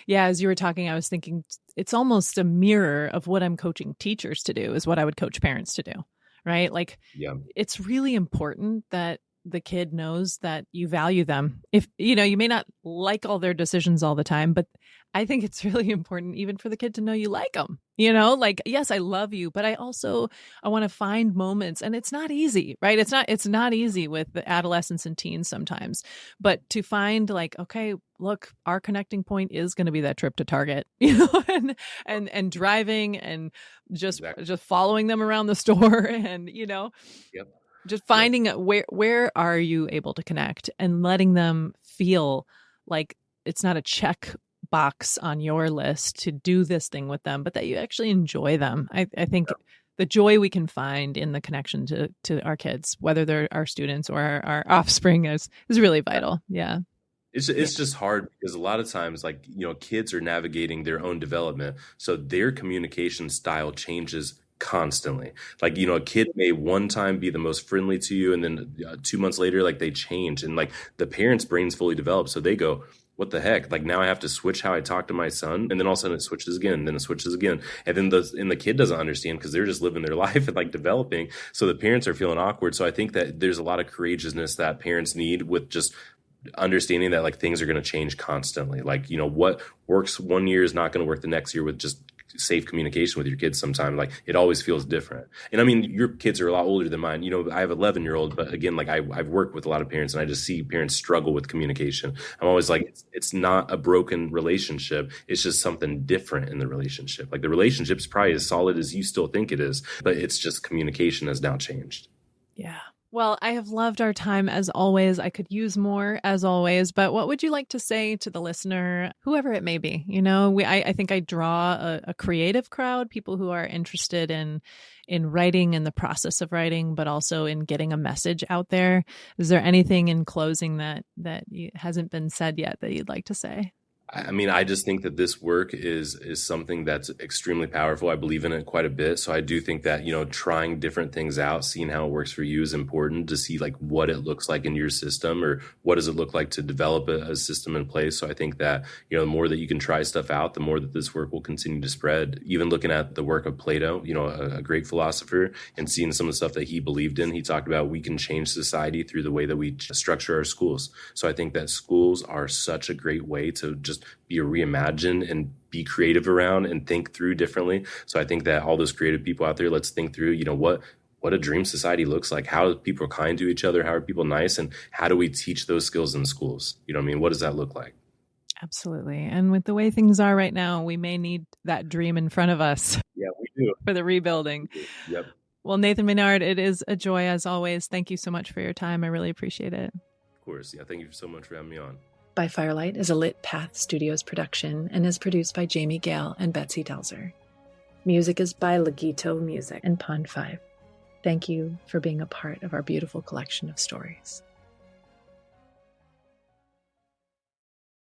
Yeah, as you were talking, I was thinking it's almost a mirror of what I'm coaching teachers to do is what I would coach parents to do, right? Like, yeah, it's really important that the kid knows that you value them. If, you may not like all their decisions all the time, but I think it's really important even for the kid to know you like them, like, yes, I love you, but I want to find moments, and it's not easy, right? It's not easy with the adolescents and teens sometimes, but to find like, okay, look, our connecting point is going to be that trip to Target, and driving and just following them around the store and, yep. Just finding where are you able to connect and letting them feel like it's not a check box on your list to do this thing with them, but that you actually enjoy them. I think the joy we can find in the connection to our kids, whether they're our students or our offspring, is really vital. Yeah. It's just hard because a lot of times, like, kids are navigating their own development. So their communication style changes constantly. Like, a kid may one time be the most friendly to you, and then 2 months later, like they change, and like the parents' brains fully develop. So they go, what the heck? Like now I have to switch how I talk to my son, and then all of a sudden it switches again, and then it switches again. And then the kid doesn't understand because they're just living their life and like developing. So the parents are feeling awkward. So I think that there's a lot of courageousness that parents need with just understanding that like things are going to change constantly. Like, what works one year is not going to work the next year with just safe communication with your kids sometimes. Like it always feels different. And I mean, your kids are a lot older than mine. I have 11-year-old, but again, like I've worked with a lot of parents and I just see parents struggle with communication. I'm always like, it's not a broken relationship. It's just something different in the relationship. Like the relationship's probably as solid as you still think it is, but it's just communication has now changed. Yeah. Well, I have loved our time as always. I could use more as always, but what would you like to say to the listener, whoever it may be? I think I draw a creative crowd, people who are interested in writing and the process of writing, but also in getting a message out there. Is there anything in closing that hasn't been said yet that you'd like to say? I mean, I just think that this work is something that's extremely powerful. I believe in it quite a bit. So I do think that, trying different things out, seeing how it works for you is important to see like what it looks like in your system, or what does it look like to develop a system in place. So I think that, the more that you can try stuff out, the more that this work will continue to spread. Even looking at the work of Plato, a great philosopher, and seeing some of the stuff that he believed in, he talked about we can change society through the way that we structure our schools. So I think that schools are such a great way to just be reimagined and be creative around and think through differently. So I think that all those creative people out there, let's think through, what a dream society looks like. How are people kind to each other? How are people nice? And how do we teach those skills in schools? You know what I mean? What does that look like? Absolutely. And with the way things are right now, we may need that dream in front of us. Yeah, we do. For the rebuilding. Yep. Well, Nathan Maynard, it is a joy as always. Thank you so much for your time. I really appreciate it. Of course. Yeah. Thank you so much for having me on. By Firelight is a Lit Path Studios production and is produced by Jamie Gale and Betsy Delzer. Music is by Legito Music and Pond 5. Thank you for being a part of our beautiful collection of stories.